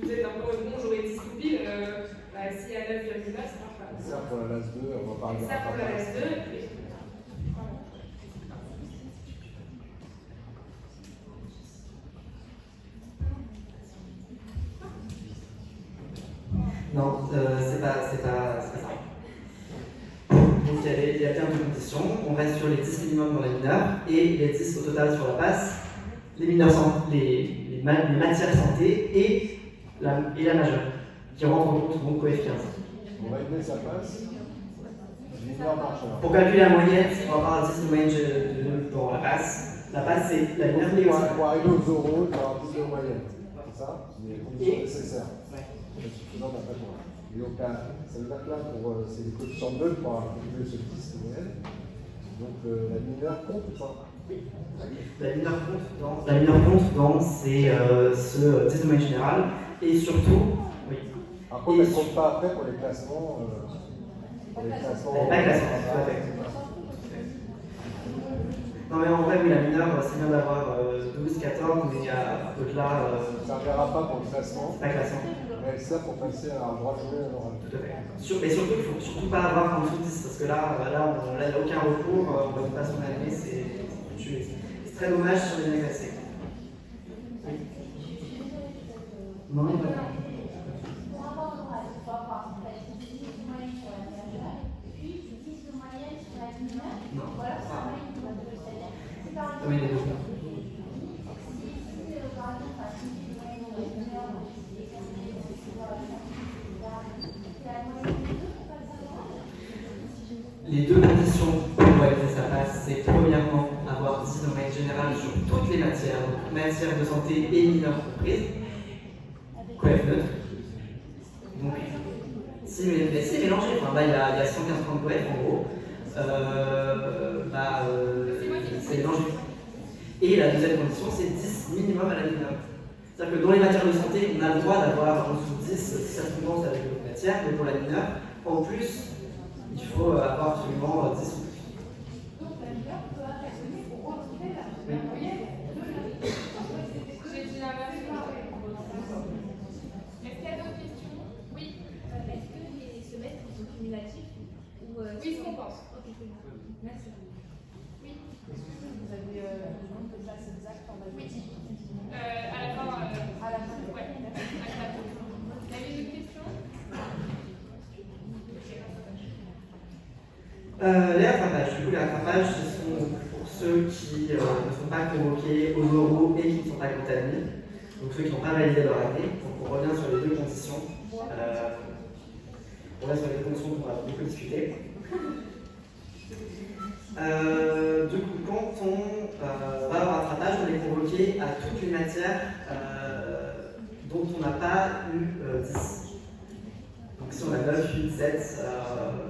vous êtes un peu bon, jouer 10 ou pile, si à 9,9, ça marche pas. Ça pour la LAS 2, on va parler de ça pour la LAS 2. Non, c'est pas ça. Donc il y a bien deux conditions. On reste sur les 10 minimum dans la mineure et les 10 au total sur la passe, les mineurs les matières santé et la majeure, qui rentrent en compte donc au F15. On va aider sa passe. Mineur marche alors. Pour calculer la moyenne, on va avoir 10 de moyenne dans la passe. La passe, c'est la mineure négative. Pour arriver aux euros, tu auras 10 de moyenne. C'est ça? Les conditions nécessaires. C'est suffisant d'après toi. Et donc, ça veut dire que là, c'est les coefficients de 2 pour arriver ce 10 de moyenne. Donc, la mineure compte ou pas? La mineure compte dans ce 10 de moyenne générale et surtout. Oui. Par contre, elle ne compte pas après pour les classements. Elle n'est pas classée, tout à fait. Non, mais en vrai, oui, la mineure, c'est bien d'avoir 12, 14, mais au-delà. Ça ne servira pas pour le classement. C'est pas classant. Mais elle sert pour passer à un droit de jouer à l'oral. Tout à fait. Mais surtout, il ne faut surtout pas avoir en dessous de 10, parce que là on n'a aucun recours, on ne va pas son année, c'est très dommage sur les années classées. Oui. Non, il n'y a pas de... Pour avoir l'oral, il faut avoir 10 de moyenne sur la majeure, puis 10 de moyenne sur la mineure. Non. Voilà, c'est un moyen de c'est-à-dire, c'est par exemple, Oui, les deux. si par exemple, à 10 de moyenne sur la mineure, et qu'on est c'est la moyenne des deux, c'est pas le savoir. Les deux conditions pour valider sa passe, c'est premièrement avoir 10 de moyenne générale sur toutes les matières, donc matières de santé et mineures comprises, coef neutre. Donc, si mélangé, enfin, là il y a 115 points de coef en gros, c'est mélangé. Et la deuxième condition, c'est 10 minimum à la mineure. C'est-à-dire que dans les matières de santé, on a le droit d'avoir en dessous de 10 si ça se commence avec d'autres matières, mais pour la mineure, en plus, il faut avoir absolument 10 ou plus. Donc la mineure peut intervenir pour retrouver la moyenne de la. J'ai dit l'inverse. Est-ce qu'il y a d'autres questions? Oui. Est-ce que les semestres sont cumulatifs ou Oui, ce qu'on pense. Ok, c'est bon. Merci. Oui. Vous avez le nombre de places exactes en bas. Oui. À la fin. À la fin. Ouais. Vous avez d'autres questions? Les rattrapages. Du coup, les rattrapages, ce sont pour ceux qui ne sont pas convoqués aux oraux et qui ne sont pas contaminés. Donc ceux qui n'ont pas validé leur année. Donc on revient sur les deux conditions. On revient sur les deux conditions qu'on a beaucoup discuté. Du coup, quand on va au rattrapage, on est convoqué à toutes les matières dont on n'a pas eu 10. Donc si on a 9, 8, 7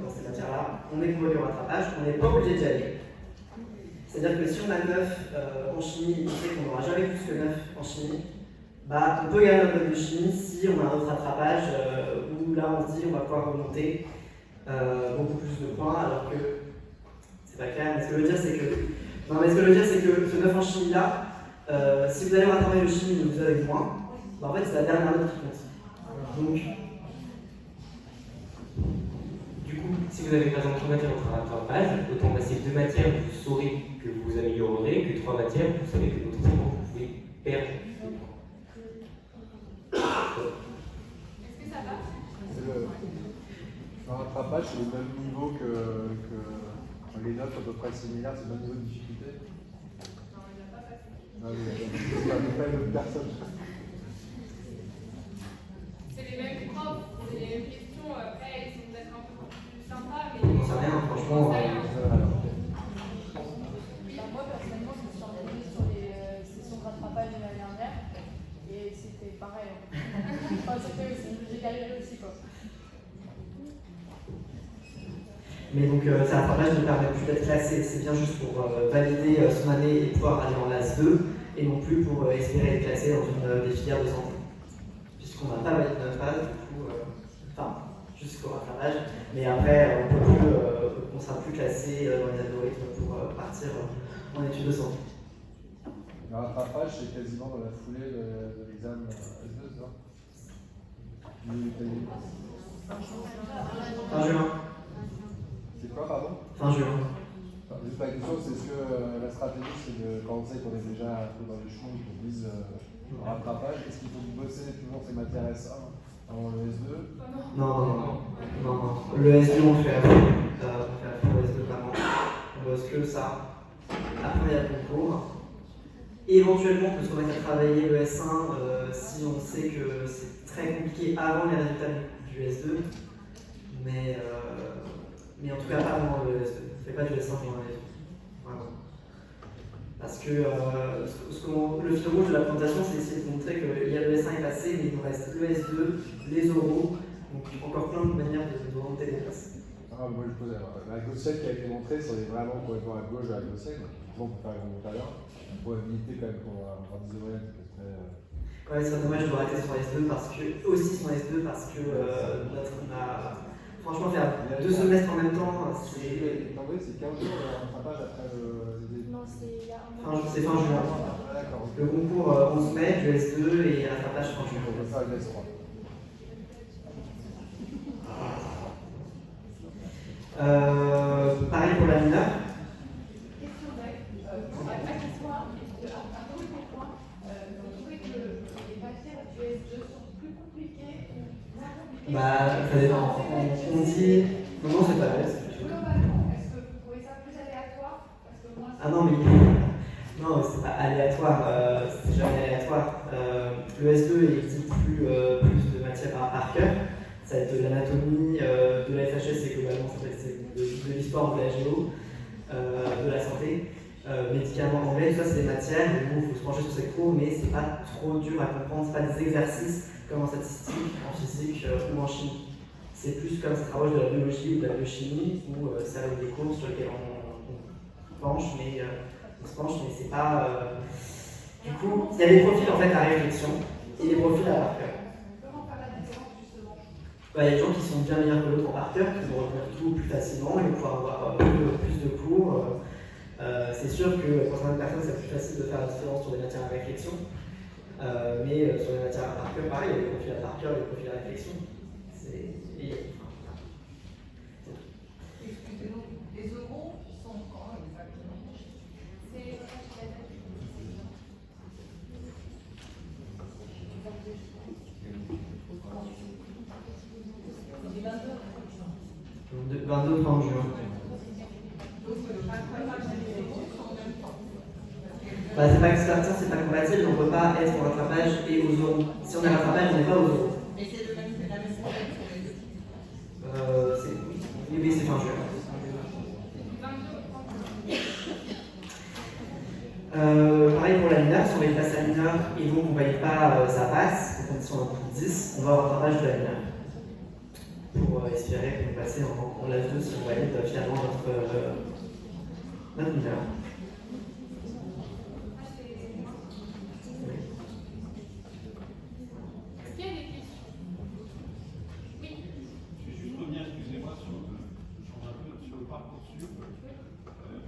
dans ces matières-là, on est convoqué au rattrapage, on n'est pas obligé d'y aller. C'est-à-dire que si on a 9 en chimie, on sait qu'on n'aura jamais plus que 9 en chimie, on peut gagner un peu de chimie si on a un autre rattrapage où là on se dit on va pouvoir remonter beaucoup plus de points, alors que c'est pas clair. Mais ce que je veux dire, c'est que ce 9 en chimie là, si vous allez rattraper le chimie et vous avez moins, en fait c'est la dernière note qui compte. Donc, du coup, si vous avez par exemple 3 matières au rattrapage, autant passer 2 matières, vous saurez que vous vous améliorerez, que 3 matières, vous savez que potentiellement vous pouvez perdre. Est-ce que ça va? Le rattrapage, c'est au même niveau que les notes à peu près similaires, c'est le même niveau de difficulté. Non, il n'a pas passé. Non, c'est à peu près une autre personne. C'est les mêmes profs, c'est les mêmes questions. Après, ils sont peut-être un peu plus sympas, mais. on sait rien, franchement. Moi, personnellement, je me suis organisée sur les sessions de rattrapage de l'année dernière et c'était pareil. Enfin, j'ai galéré aussi, quoi. Mais donc, ces rattrapages ne permettent plus d'être classé, c'est bien juste pour valider son année et pouvoir aller en LAS 2, et non plus pour espérer être classé dans une des filières de santé. Puisqu'on n'a pas validé notre phase, du coup, jusqu'au rattrapage, mais après, on ne sera plus classé dans les algorithmes pour partir en études de santé. Le rattrapage, c'est quasiment dans la foulée de l'examen S2, ça? Fin juin. C'est quoi, pardon? Fin juin. Juste la question, c'est est-ce que la stratégie, c'est de, quand on sait qu'on est déjà un peu dans les choux, qu'on vise le rattrapage, est-ce qu'il faut bosser toujours ces matières S1 avant le S2? Non. Le S2, on fait à fond. Le S2, vraiment. On bosse que ça. Après, il y a le concours. Éventuellement, on peut se remettre à travailler le S1 si on sait que c'est très compliqué avant les résultats du S2. Mais en tout cas, pas avant le S2. On ne fait pas du S1 avant le S2. Vraiment. Parce que le fil rouge de la présentation, c'est essayer de montrer qu'il y a le S1 est passé, mais il nous reste le S2, les oraux, donc encore plein de manières de remonter les classes. Moi je posais la gaussienne qui a été montrée, c'est vraiment complètement à gauche de la gaussienne. On peut faire un remontateur. La probabilité quand même pour avoir des moyennes, c'est très. Ouais, c'est dommage de arrêter sur S2 parce que on a franchement faire 2 semestres en même temps, c'est. En vrai, c'est 15 jours de rattrapage après le. Non, c'est il y a un mois. C'est fin juin. Ah, d'accord. Le concours 11 mai, le S2 et rattrapage fin juin. On va faire le S3. Pareil pour la mineure. Question à qui soit, après le point, vous trouvez que les matières du S2 sont plus compliquées ou moins compliquées? Ça dépend. On dit. Non, c'est pas vrai. Globalement, est-ce que vous trouvez ça plus aléatoire? Parce que moi, Ah non, mais. Non, c'est pas aléatoire. C'est jamais aléatoire. Le S2 il dit plus de matière par cœur. Ça va être de l'anatomie, de la FHS, et globalement, ça va être de l'histoire, de la géo, de la santé, médicaments anglais, tout ça, c'est des matières où il faut se pencher sur ces cours, mais c'est pas trop dur à comprendre, c'est pas des exercices comme en statistique, en physique ou en chimie. C'est plus comme ça travaille de la biologie ou de la biochimie, où ça va être des cours sur lesquels on se penche, mais c'est pas. Du coup, il y a des profils en fait à réflexion et des profils à par cœur. Il y a des gens qui sont bien meilleurs que l'autre en par cœur, qui vont retenir tout plus facilement, ils vont pouvoir avoir plus de cours. C'est sûr que pour certaines personnes, c'est plus facile de faire la différence sur les matières à réflexion. Mais sur les matières à par cœur, pareil, il y a des profils à par cœur et des profils à réflexion. Excusez-nous, les euros sont quand exactement? c'est Le 22 30 juin. C'est pas expertise, c'est pas compatible, on ne peut pas être au rattrapage et aux euros. Si on est rattrapage, on n'est pas aux euros. Mais c'est la même problème sur les deux. Oui, c'est fin juin. 22 mineure et donc on ne valide pas sa passe, donc on est en cours 10, on va au rattrapage de la mineure. Pour espérer qu'on passe en LAS 2 si on valide finalement notre mineur. Est-ce qu'il y a des questions? Oui. Je vais juste revenir, excusez-moi, sur le Parcoursup.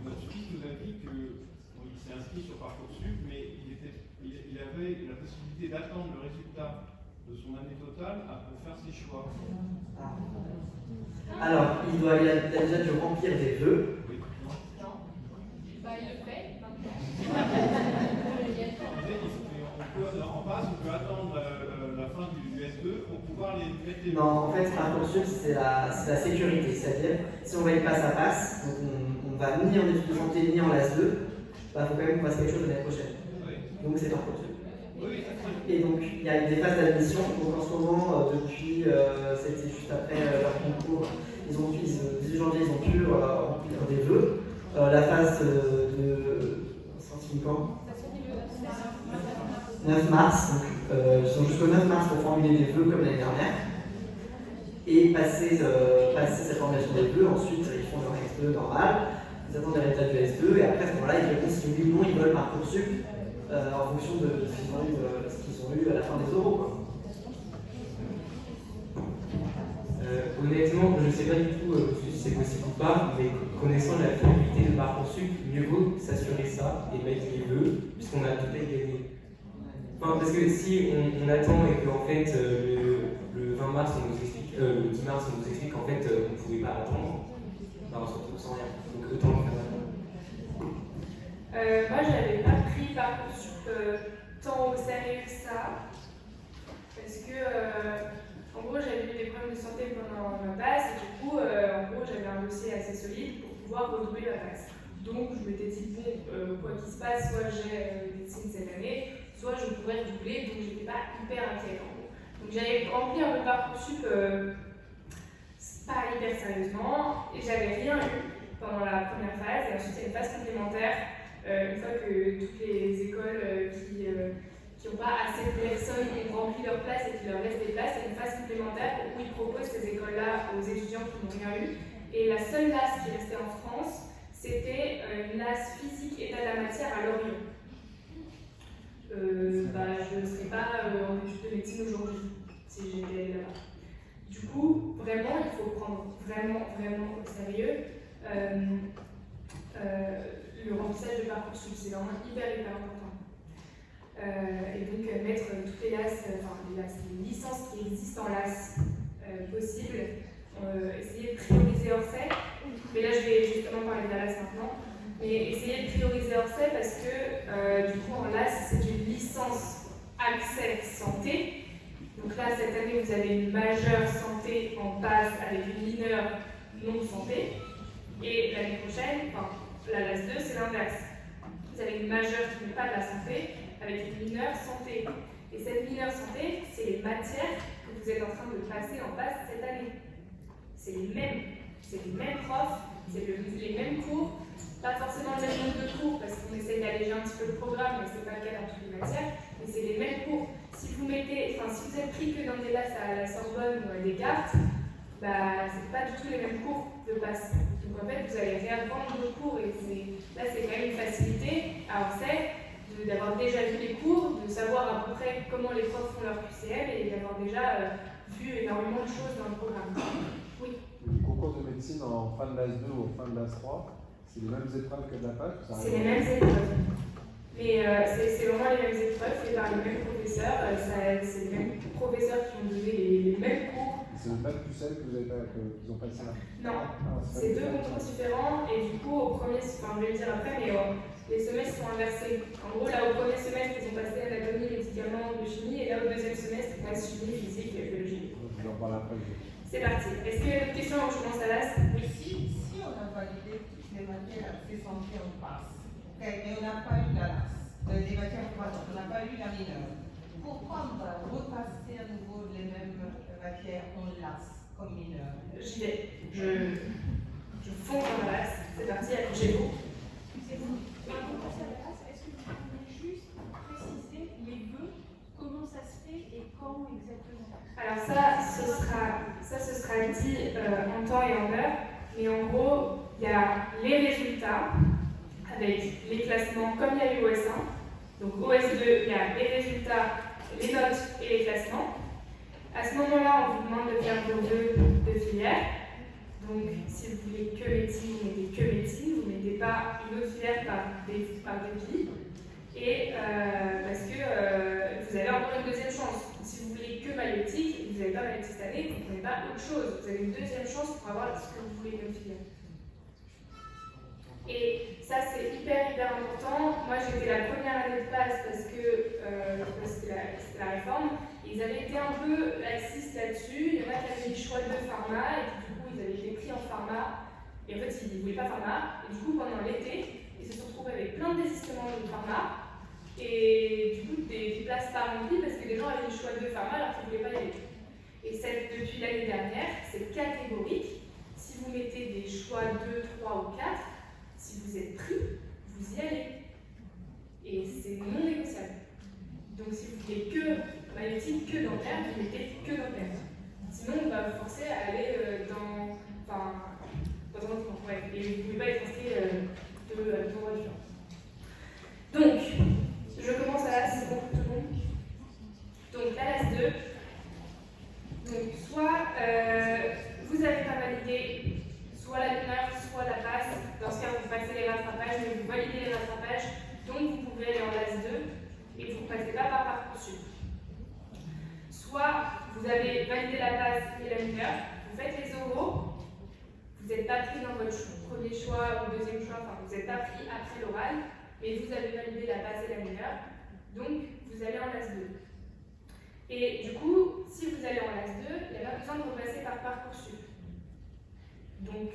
Notre fils nous a dit qu'il s'est inscrit sur Parcoursup, mais il avait la possibilité d'attendre le résultat de son année totale pour faire ses choix. Alors, il a déjà dû remplir des vœux. Oui. Non. Bah, il le fait maintenant. En passe, on peut attendre la fin du S2 pour pouvoir les mettre les... Non, en fait, Parcoursup, c'est la sécurité. C'est-à-dire, si on ne valide pas sa passe, donc on va ni en études de santé ni en LAS 2, bah, faut quand même qu'on fasse quelque chose l'année prochaine. Oui. Donc, c'est Parcoursup. Oui, et donc, il y a des phases d'admission. Donc, en ce moment, depuis, c'était juste après leur concours, le 18 janvier, ils ont pu remplir des vœux. La phase de. Ça se finit quand 9 mars. Donc, ils ont jusqu'au 9 mars pour formuler des vœux comme l'année dernière. Et passer cette formulation des vœux, ensuite, ils font leur S2 normal. Ils attendent les résultats du S2 et après, à ce moment-là, ils répondent si oui ou non ils veulent Parcoursup. En fonction de ce qu'ils ont eu à la fin des oraux. Quoi. Honnêtement, je ne sais pas du tout si c'est possible ou pas, mais connaissant la fiabilité de Parcoursup, mieux vaut s'assurer ça et mettre les vœux, puisqu'on a peut-être gagné. Enfin, parce que si on attend et qu'en fait le 20 mars on nous explique, le 10 mars on nous explique qu'en fait on ne pouvait pas attendre, bah, on se retrouve sans rien. Donc autant le faire maintenant. Moi, j'avais pas pris Parcoursup tant au sérieux que ça, parce que, en gros, j'avais eu des problèmes de santé pendant ma passe, et du coup, en gros, j'avais un dossier assez solide pour pouvoir redoubler ma passe. Donc, je m'étais dit, bon, quoi qu'il se passe, soit j'ai médecine cette année, soit je pourrais redoubler, donc j'étais pas hyper inquiète, en gros. Donc, j'avais rempli un peu Parcoursup pas hyper sérieusement, et j'avais rien eu pendant la première phase, et ensuite, il y a une phase complémentaire. Une fois que toutes les écoles qui n'ont pas assez de personnes ont rempli leur place et qui leur laissent des places, il y a une phase complémentaire où ils proposent ces écoles-là aux étudiants qui n'ont rien eu. Et la seule LAS qui restait en France, c'était une LAS physique état de la matière à Lorient. Je ne serais pas en études de médecine aujourd'hui si j'étais là-bas. Du coup, vraiment, il faut prendre vraiment au sérieux. Le remplissage de Parcoursup, c'est vraiment hyper important. Et donc mettre toutes les LAS, les licences qui existent en LAS possibles, essayer de prioriser Orsay. Mais là, je vais justement parler de la LAS maintenant. Mais essayer de prioriser Orsay parce que du coup en LAS, c'est une licence accès santé. Donc là, cette année, vous avez une majeure santé en passe avec une mineure non santé. Et l'année prochaine, la LAS 2, c'est l'inverse. Vous avez une majeure qui n'est pas de la santé, avec une mineure santé. Et cette mineure santé, c'est les matières que vous êtes en train de passer en passe cette année. C'est les mêmes profs, c'est les mêmes cours, pas forcément le même nombre de cours, parce qu'on essaie d'alléger un petit peu le programme, mais ce n'est pas le cas dans toutes les matières, mais c'est les mêmes cours. Si vous êtes pris que dans des LAS à la Sorbonne ou à Descartes, c'est pas du tout les mêmes cours de passe. Donc en fait, vous allez réapprendre vos cours et là c'est quand même une facilité à Orsay d'avoir déjà vu les cours, de savoir à peu près comment les profs font leur QCM et d'avoir déjà vu énormément de choses dans le programme. Oui. Le concours de médecine en fin de LAS 2 ou en fin de LAS 3, c'est les mêmes épreuves que de la PAC? C'est les mêmes épreuves. Mais c'est vraiment les mêmes épreuves faites par les mêmes professeurs. C'est les mêmes professeurs qui ont donné les mêmes cours. C'est le bac plus celle que qu'ils ont passé là? Non, c'est deux concours différents et du coup au premier, je vais le dire après, mais les semestres sont inversés. En gros, là au premier semestre, ils ont passé anatomie, médicaments, biochimie et là au deuxième semestre, ils passent chimie, physique et biologie. Je vais en parler après. C'est parti. Est-ce qu'il y a d'autres questions avant que je commence à LAS? Si on a validé toutes les matières assez santé en passe, mais on n'a pas eu la LAS, les matières on n'a pas eu la mineure. Pourquoi on va repasser à nouveau les mêmes matières en LAS comme mineure? J'y vais. Je fonce dans la LAS. C'est parti, accrochez-vous. Avant de passer à la LAS, est-ce que vous pouvez juste préciser les Comment exactement? Alors ça, ce sera dit en temps et en heure, mais en gros, il y a les résultats avec les classements comme il y a eu OS1. Donc OS2, il y a les résultats, les notes et les classements. À ce moment-là, on vous demande de faire vos vœux de filière. Donc si vous voulez que médecine, vous mettez que médecine, vous ne mettez pas une autre filière par dépit. Et parce que vous avez encore une deuxième chance. Si vous voulez que maïeutique, vous n'avez pas maïeutique cette année, vous ne prenez pas autre chose. Vous avez une deuxième chance pour avoir ce que vous voulez comme filière. Et ça, c'est hyper important. Moi, j'étais la première année de passe parce que c'était la réforme. Ils avaient été un peu laxistes là-dessus. Il y en a qui avaient dit choix de pharma, et puis du coup, ils avaient été pris en pharma. Et en fait, ils ne voulaient pas pharma. Et du coup, pendant l'été, ils se sont retrouvés avec plein de désistements de pharma. Et du coup, des places pas remplies parce que les gens avaient le choix de pharma alors qu'ils ne voulaient pas y aller. Et depuis l'année dernière, c'est catégorique. Si vous mettez des choix 2, 3 ou 4, si vous êtes pris, vous y allez. Et c'est non négociable. Donc si vous voulez que maïeutique, que dentaire, vous mettez que dentaire. Sinon, on va vous forcer à aller dans un autre ouais. Et vous ne pouvez pas être inscrit de droit différent. Donc, je commence à la c'est bon pour tout le monde. Donc la LAS 2. Donc soit vous n'avez pas validé soit la mineure, soit la passe. Dans ce cas, vous passez les rattrapages, mais vous validez les rattrapages, donc vous pouvez aller en LAS 2 et vous ne passez pas par Parcoursup. Soit vous avez validé la passe et la mineure, vous faites les oraux, vous n'êtes pas pris dans votre premier choix ou deuxième choix, enfin vous n'êtes pas pris après l'oral, mais vous avez validé la passe et la mineure, donc vous allez en LAS 2. Et du coup, si vous allez en LAS 2, il n'y a pas besoin de repasser par Parcoursup. Donc,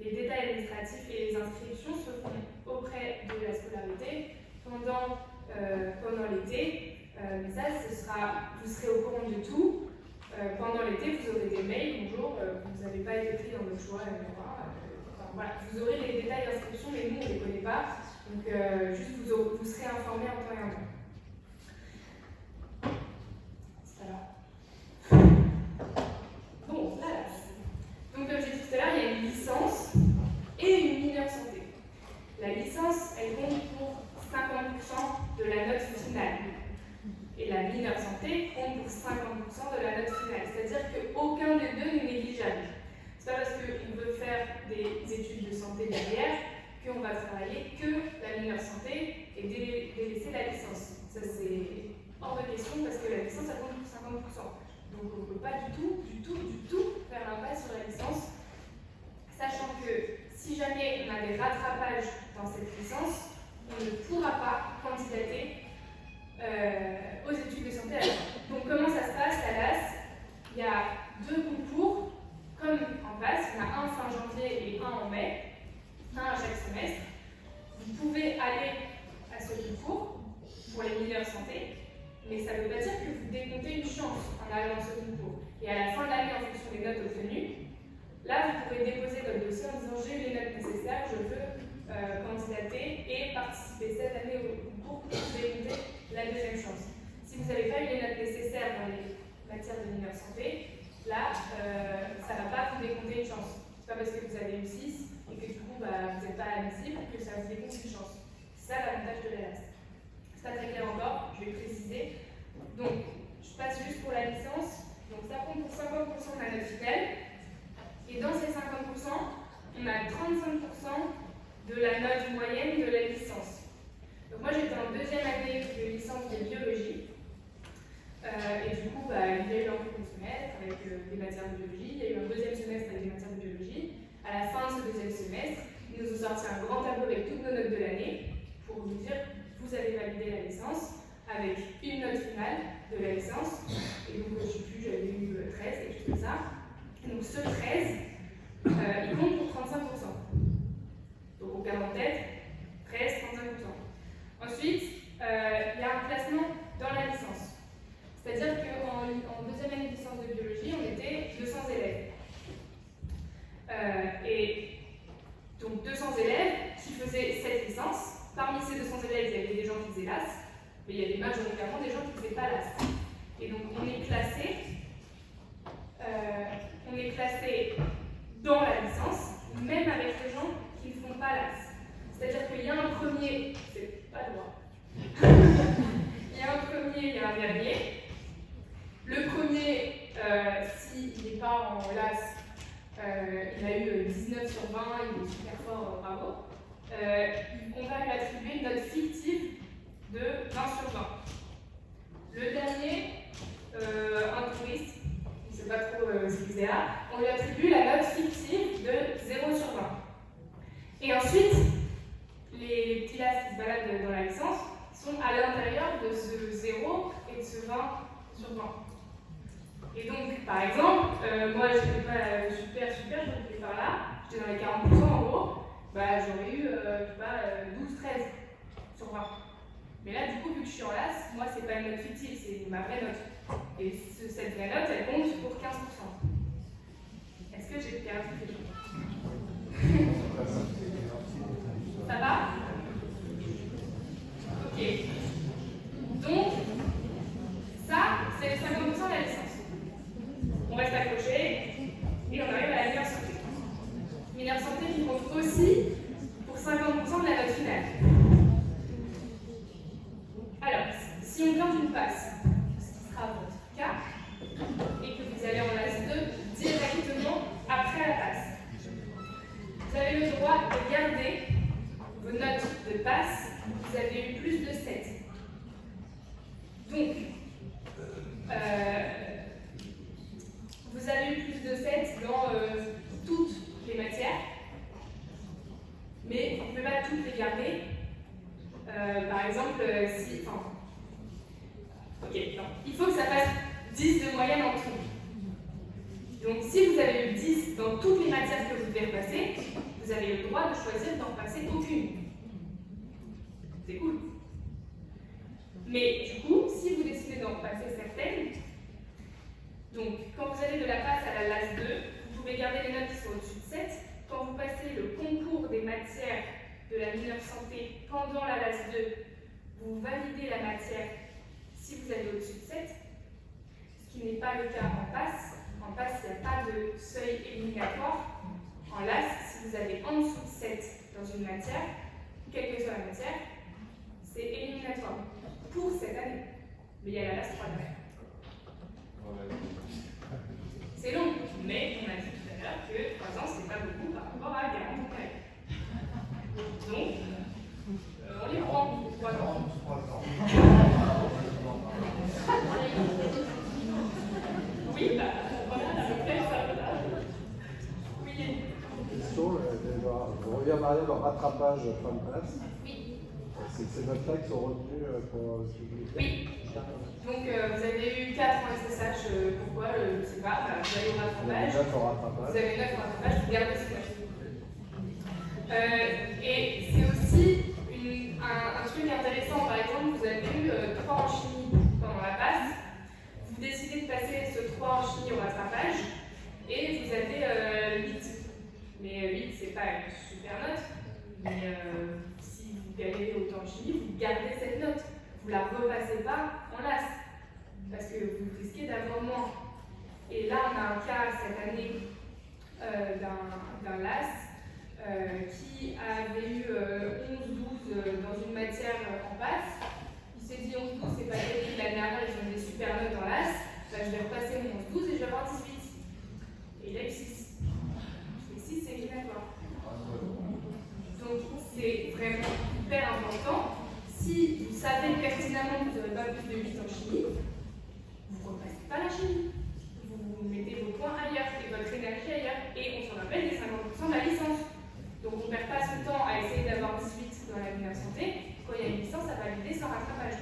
les détails administratifs et les inscriptions se font auprès de la scolarité pendant l'été. Mais ça, vous serez au courant de tout. Pendant l'été, vous aurez des mails, bonjour, vous n'avez pas été pris dans votre choix, voilà, vous aurez les détails d'inscription, mais nous, on ne les connaît pas. Donc, juste vous serez informés en temps et en temps. Bon, là. Donc, comme j'ai dit tout à l'heure, il y a une licence et une mineure santé. La licence, elle compte pour 50% de la note finale. Et la mineure santé compte pour 50% de la note finale. C'est-à-dire qu'aucun des deux n'est négligeable. C'est pas parce qu'on veut faire des études de santé derrière qu'on va travailler que la mineure santé et délaisser la licence. Ça, c'est hors de question parce que la licence, elle compte pour 50%. Donc on ne peut pas du tout faire l'impasse sur la licence, sachant que si jamais on a des rattrapages dans cette licence, on ne pourra pas candidater aux études de santé à l'heure. Donc comment ça se passe à l'AS? Il y a 2 concours, comme en passe, il y en a un fin janvier et un en mai, un à chaque semestre. Vous pouvez aller à ce concours pour les mineurs santé, mais ça ne veut pas dire que vous décomptez une chance en allant dans ce concours. Et à la fin de l'année, en fonction des notes obtenues, là, vous pourrez déposer votre dossier en disant j'ai eu les notes nécessaires, je veux candidater et participer cette année au concours pour décompter la deuxième chance. Si vous n'avez pas eu les notes nécessaires dans les matières de mineurs santé, là, ça ne va pas vous décompter une chance. Ce n'est pas parce que vous avez eu 6 et que du coup, vous n'êtes pas admissible que ça vous décompte une chance. C'est ça l'avantage de l'ELAS. C'est pas très clair encore, je vais préciser. Donc, je passe juste pour la licence. Donc, ça compte pour 50% de la note finale. Et dans ces 50%, on a 35% de la note moyenne de la licence. Donc, moi, j'étais en deuxième année de licence de biologie. Et du coup, il y a eu un premier semestre avec des matières de biologie. Il y a eu un deuxième semestre avec des matières de biologie. À la fin de ce deuxième semestre, ils nous ont sorti un grand tableau avec toutes nos notes de l'année pour nous dire vous avez validé la licence avec une note finale de la licence. Et donc, je ne sais plus, j'avais eu 13, quelque chose comme ça. Et donc, ce 13, il compte pour 35%. Donc, on garde en tête 13, 35%. Ensuite, il y a un classement dans la licence. C'est-à-dire qu'en deuxième année de licence de biologie, on était 200 élèves. Et donc 200 élèves qui faisaient cette licence. Parmi ces 200 élèves, il y avait des gens qui faisaient l'AS, mais il y avait majoritairement des gens qui ne faisaient pas l'AS. Et donc on il a eu 19 sur 20, il est super fort, bravo. On va lui attribuer une note fictive de 20 sur 20. Le dernier, un touriste, on ne sait pas trop ce qu'il faisait là, on lui attribue la note fictive de 0 sur 20. Et ensuite, les petits lacs qui se baladent dans la licence sont à l'intérieur de ce 0 et de ce 20 sur 20. Et donc, par exemple, moi je n'étais pas super, j'étais par là, j'étais dans les 40% en gros, bah, j'aurais eu, je sais pas, 12-13 sur 20. Mais là, du coup, vu que je suis en LAS, moi c'est pas une note fictive, c'est ma vraie note. Et cette vraie note, elle compte pour 15%. Est-ce que j'ai perdu quelque chose? Ça va? Ok. Donc, ça, c'est les 50% de la licence. On reste accroché et on arrive à la mineure santé. Mineure santé qui compte aussi pour 50% de la note finale. Alors, si on vient d'une passe, ce qui sera votre cas, et que vous allez en LAS 2 directement après la passe, vous avez le droit de garder vos notes de passe, vous avez eu plus de 7. Donc, vous avez eu plus de 7 dans toutes les matières, mais vous ne pouvez pas toutes les garder. Par exemple, si... Enfin, ok, non. Il faut que ça fasse 10 de moyenne en tout. Donc, si vous avez eu 10 dans toutes les matières que vous devez repasser, vous avez le droit de choisir d'en passer aucune. C'est cool. Mais du coup, si vous décidez d'en passer certaines, donc quand vous allez de la passe à la LAS 2, vous pouvez garder les notes qui sont au-dessus de 7. Quand vous passez le concours des matières de la mineure santé pendant la LAS 2, vous validez la matière si vous avez au-dessus de 7, ce qui n'est pas le cas en passe. En passe, il n'y a pas de seuil éliminatoire. En LAS, si vous avez en dessous de 7 dans une matière, quelle que soit la matière, c'est éliminatoire pour cette année. Mais il y a la LAS 3 derrière. C'est long, mais on a dit tout à l'heure que 3 ans, c'est pas beaucoup par rapport à 40 ans. Donc, on les prend pour 3 ans. Oui, bah, voilà, à peu près ça. Oui. Question, je reviens en arrière, le rattrapage fin de classe. Oui. C'est ces notes-là qui sont retenues pour ce que vous voulez faire. Oui. Donc, vous avez eu 4 en SSH, pourquoi je ne sais pas, bah, vous avez au rattrapage. Vous avez 9 au rattrapage. Vous avez 9 au rattrapage, vous gardez ces notes. Et c'est aussi un truc intéressant, par exemple, vous avez eu 3 en chimie pendant la passe, vous décidez de passer ce 3 en chimie au rattrapage, et vous avez 8. Mais 8, c'est pas une super note, mais si vous gagnez autant en chimie, vous gardez cette note. Vous ne la repassez pas en LAS, parce que vous risquez d'avoir moins. Et là, on a un cas cette année d'un LAS qui avait eu 11-12 dans une matière en passe. Il s'est dit 11-12, c'est pas terrible, l'année dernière, ils ont des super notes en LAS, bah, je vais repasser mon 11-12 et je vais avoir 18. Et il a eu 6. Et 6, c'est éliminatoire. Donc, c'est vraiment hyper important. Si vous savez pertinemment que vous n'aurez pas plus de 8 en chimie, vous ne repassez pas la chimie. Vous mettez vos points ailleurs et votre énergie ailleurs. Et on se rappelle les 50% de la licence. Donc on ne perd pas ce temps à essayer d'avoir 18 dans la mineure santé. Quand il y a une licence à valider sans rattrapage.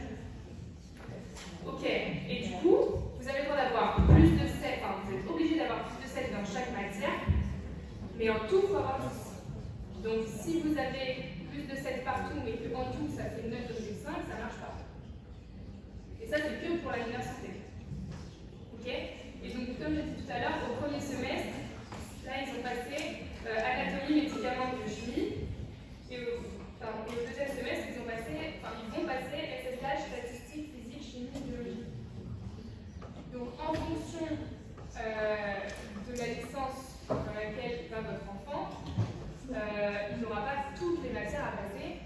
Ok, et du coup, vous avez le droit d'avoir plus de 7, enfin vous êtes obligé d'avoir plus de 7 dans chaque matière, mais en tout, il faut avoir 10. Donc si vous avez plus de 7 partout, mais qu'en tout, ça fait 9,5, ça ne marche pas. Et ça, c'est que pour la mineure santé. Ok? Et donc, comme j'ai dit tout à l'heure, au premier semestre, là, ils ont passé anatomie, médicaments, biochimie. Et au deuxième semestre, ils vont passer SSH, statistique, physique, chimie, biologie. Donc, en fonction de la licence dans laquelle va votre enfant, il n'aura pas toutes les matières à passer.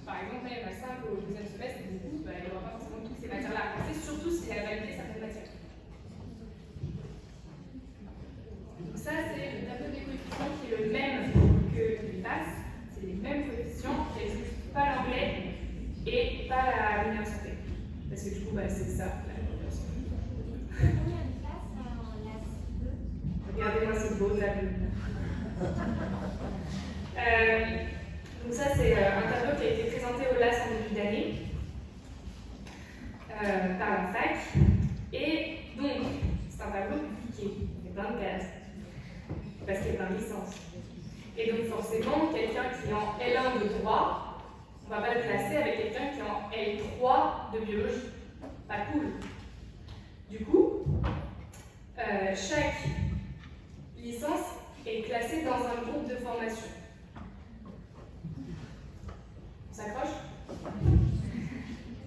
Par exemple, là, il y en a 5 au deuxième semestre, et du coup, il n'aura pas forcément toutes ces matières-là à passer, surtout s'il a validé certaines matières. en licence. Et donc forcément, quelqu'un qui est en L1 de droit, on ne va pas le classer avec quelqu'un qui est en L3 de biologie. Pas cool. Du coup, chaque licence est classée dans un groupe de formation. On s'accroche ?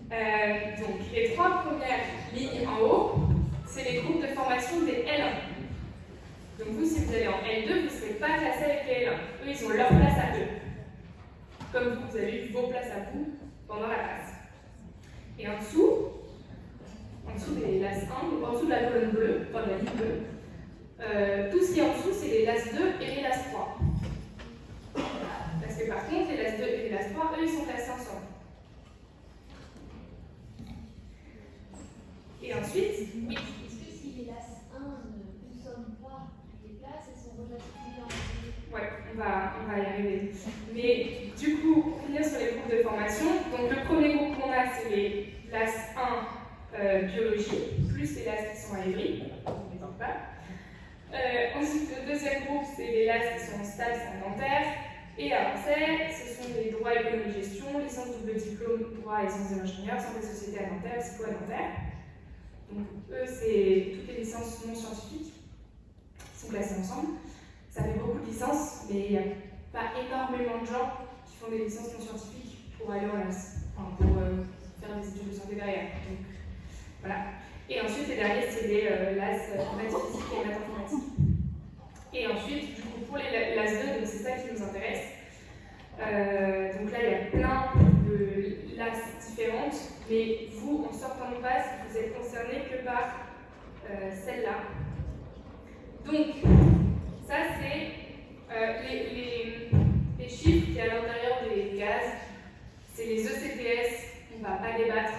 Donc, les 3 premières lignes en haut, c'est les groupes de formation des L1. Donc vous, si vous allez en L2, vous ne serez pas classé avec les L1. Eux, ils ont leur place à eux. Comme vous avez eu vos places à vous pendant la classe. Et en dessous des LAS 1, donc en dessous de la colonne bleue, enfin de la ligne bleue, tout ce qui est en dessous, c'est les LAS 2 et les LAS 3. Parce que par contre, les LAS 2 et les LAS 3, eux, ils sont classés ensemble. Et ensuite, oui. Est-ce que si les LAS 1 ne consomment pas les places, elles sont relativement bien? Ouais, on va y arriver. Mais du coup, pour finir sur les groupes de formation, donc le premier groupe qu'on a, c'est les LAS 1 biologie, plus les LAS qui sont à Évry, on les entend pas. Ensuite, le deuxième groupe, c'est les LAS qui sont en STAPS à Nanterre. Et après, ce sont les droits économie gestion, licence double diplôme, droit et sciences de l'ingénieur, santé société à Nanterre, psycho à Nanterre. Donc eux, c'est toutes les licences non scientifiques qui sont classées ensemble. Ça fait beaucoup de licences, mais il n'y a pas énormément de gens qui font des licences non scientifiques pour aller en LAS, enfin pour faire des études de santé derrière. Donc voilà. Et ensuite, les derniers, c'est les LAS maths physique et maths informatique. Et ensuite, du coup, pour les LAS 2, donc c'est ça qui nous intéresse. Donc là, il y a plein de LAS différentes, mais vous, en sortant de passe, vous êtes concerné que par celle-là. Donc, ça, c'est les chiffres qui, à l'intérieur des cases, c'est les ECTS, on ne va pas débattre,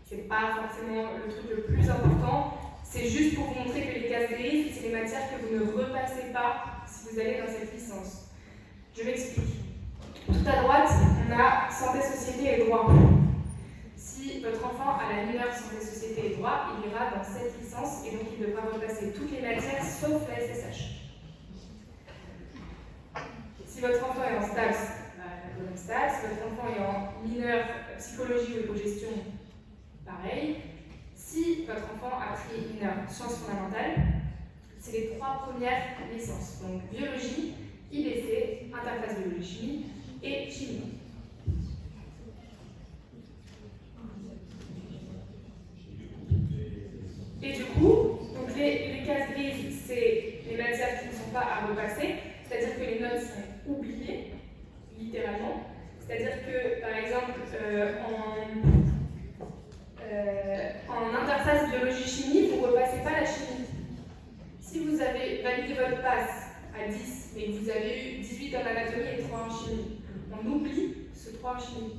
c'est pas forcément le truc le plus important, c'est juste pour vous montrer que les cases grises, c'est les matières que vous ne repassez pas si vous allez dans cette licence. Je m'explique. Tout à droite, on a santé, société et droit. Si votre enfant a la mineure santé, société et droit, il ira dans cette licence et donc il devra repasser toutes les matières sauf la SSH. Si votre enfant est en STAPS, la colonne STAPS. Si votre enfant est en mineur psychologie ou éco-gestion, pareil. Si votre enfant a pris mineur sciences fondamentales, c'est les 3 premières licences. Donc biologie, IBC, interface biologie-chimie et chimie. Et du coup, donc les cases grises, c'est les matières qui ne sont pas à repasser, c'est-à-dire que les notes sont oubliées, littéralement. C'est-à-dire que, par exemple, en interface biologie-chimie, vous ne repassez pas la chimie. Si vous avez validé votre passe à 10, mais que vous avez eu 18 en anatomie et 3 en chimie, on oublie ce 3 en chimie.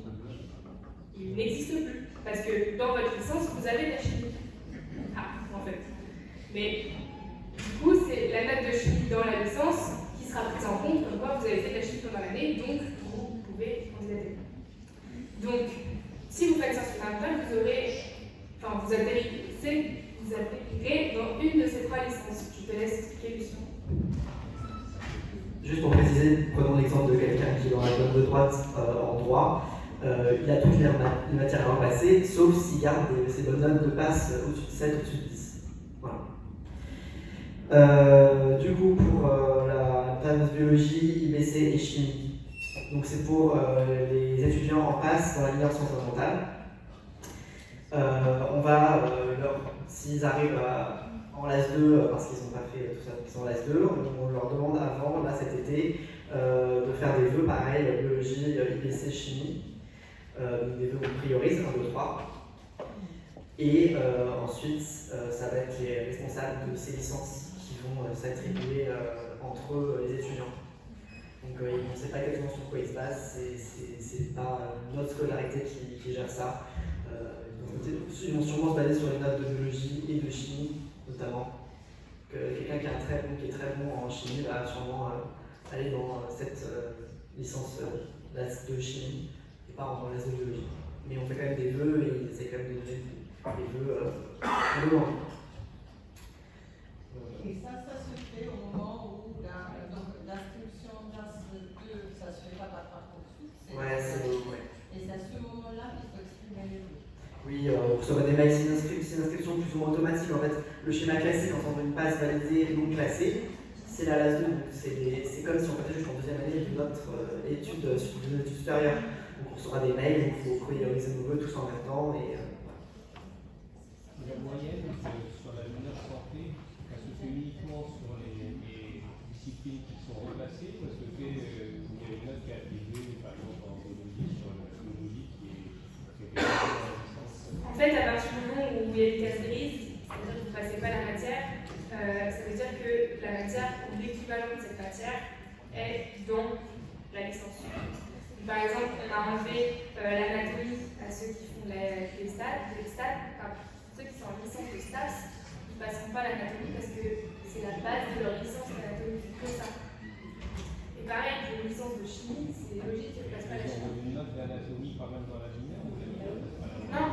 Il n'existe plus, parce que dans votre licence, vous avez de la chimie. En fait. Mais du coup, c'est la note de chimie dans la licence qui sera prise en compte comme quoi vous avez fait de la chimie pendant l'année, donc vous pouvez candidater. Donc, si vous faites sciences fondamentales, vous atterrirez dans une de ces 3 licences. Je te laisse expliquer, Lucien. Juste pour préciser, prenons l'exemple de quelqu'un qui est dans la colonne de droite en droit. Il a toutes les matières à repasser, sauf s'il garde ses bonnes notes de passe au-dessus de 7, au-dessus de 10. Voilà. Du coup, pour la phase biologie, IBC et chimie, donc c'est pour les étudiants en passe dans la mineure sciences fondamentales. On va, s'ils arrivent en LAS 2, parce qu'ils n'ont pas fait tout ça, qu'ils sont en LAS 2, on leur demande avant, là cet été, de faire des vœux pareil, biologie, IBC, chimie. Des vœux qu'on priorise, 1, 2, 3. Et ensuite, ça va être les responsables de ces licences qui vont s'attribuer entre les étudiants. Donc on ne sait pas exactement sur quoi ils se basent, c'est pas notre scolarité qui gère ça. Ils vont sûrement se baser sur les notes de biologie et de chimie, notamment. Quelqu'un qui est très bon en chimie va sûrement aller dans cette licence de chimie. Pas en LAS de biologie. Mais on fait quand même des vœux et ils essaient quand même de donner des vœux pour le moment. Et ça se fait au moment où on recevra des mails, c'est une inscription plus ou moins automatique. En fait, le schéma classique, en tant une passe validée et non classée, c'est la LAS 2. C'est comme si on passait jusqu'en deuxième année d'une autre étude supérieure. Donc on recevra des mails, il faut prioriser nos vœux tous en même temps. Et, La moyenne sur la mineure santé, elle se fait uniquement sur les disciplines qui sont remplacées, parce que il y a une note qui a été due, par exemple en biologie, sur la biologie qui est En fait, à partir du moment où il y a une case grise, c'est-à-dire que vous ne passez pas la matière, ça veut dire que la matière, ou l'équivalent de cette matière, est dans la licence. Par exemple, on a enlevé l'anatomie à ceux qui font les stats, ceux qui sont en licence de STAPS, ils ne passeront pas l'anatomie parce que c'est la base de leur licence d'anatomie, que ça. Et pareil, pour une licence de chimie, c'est logique qu'ils ne passent pas la chimie. une note d'anatomie quand même dans la mineure ou Non.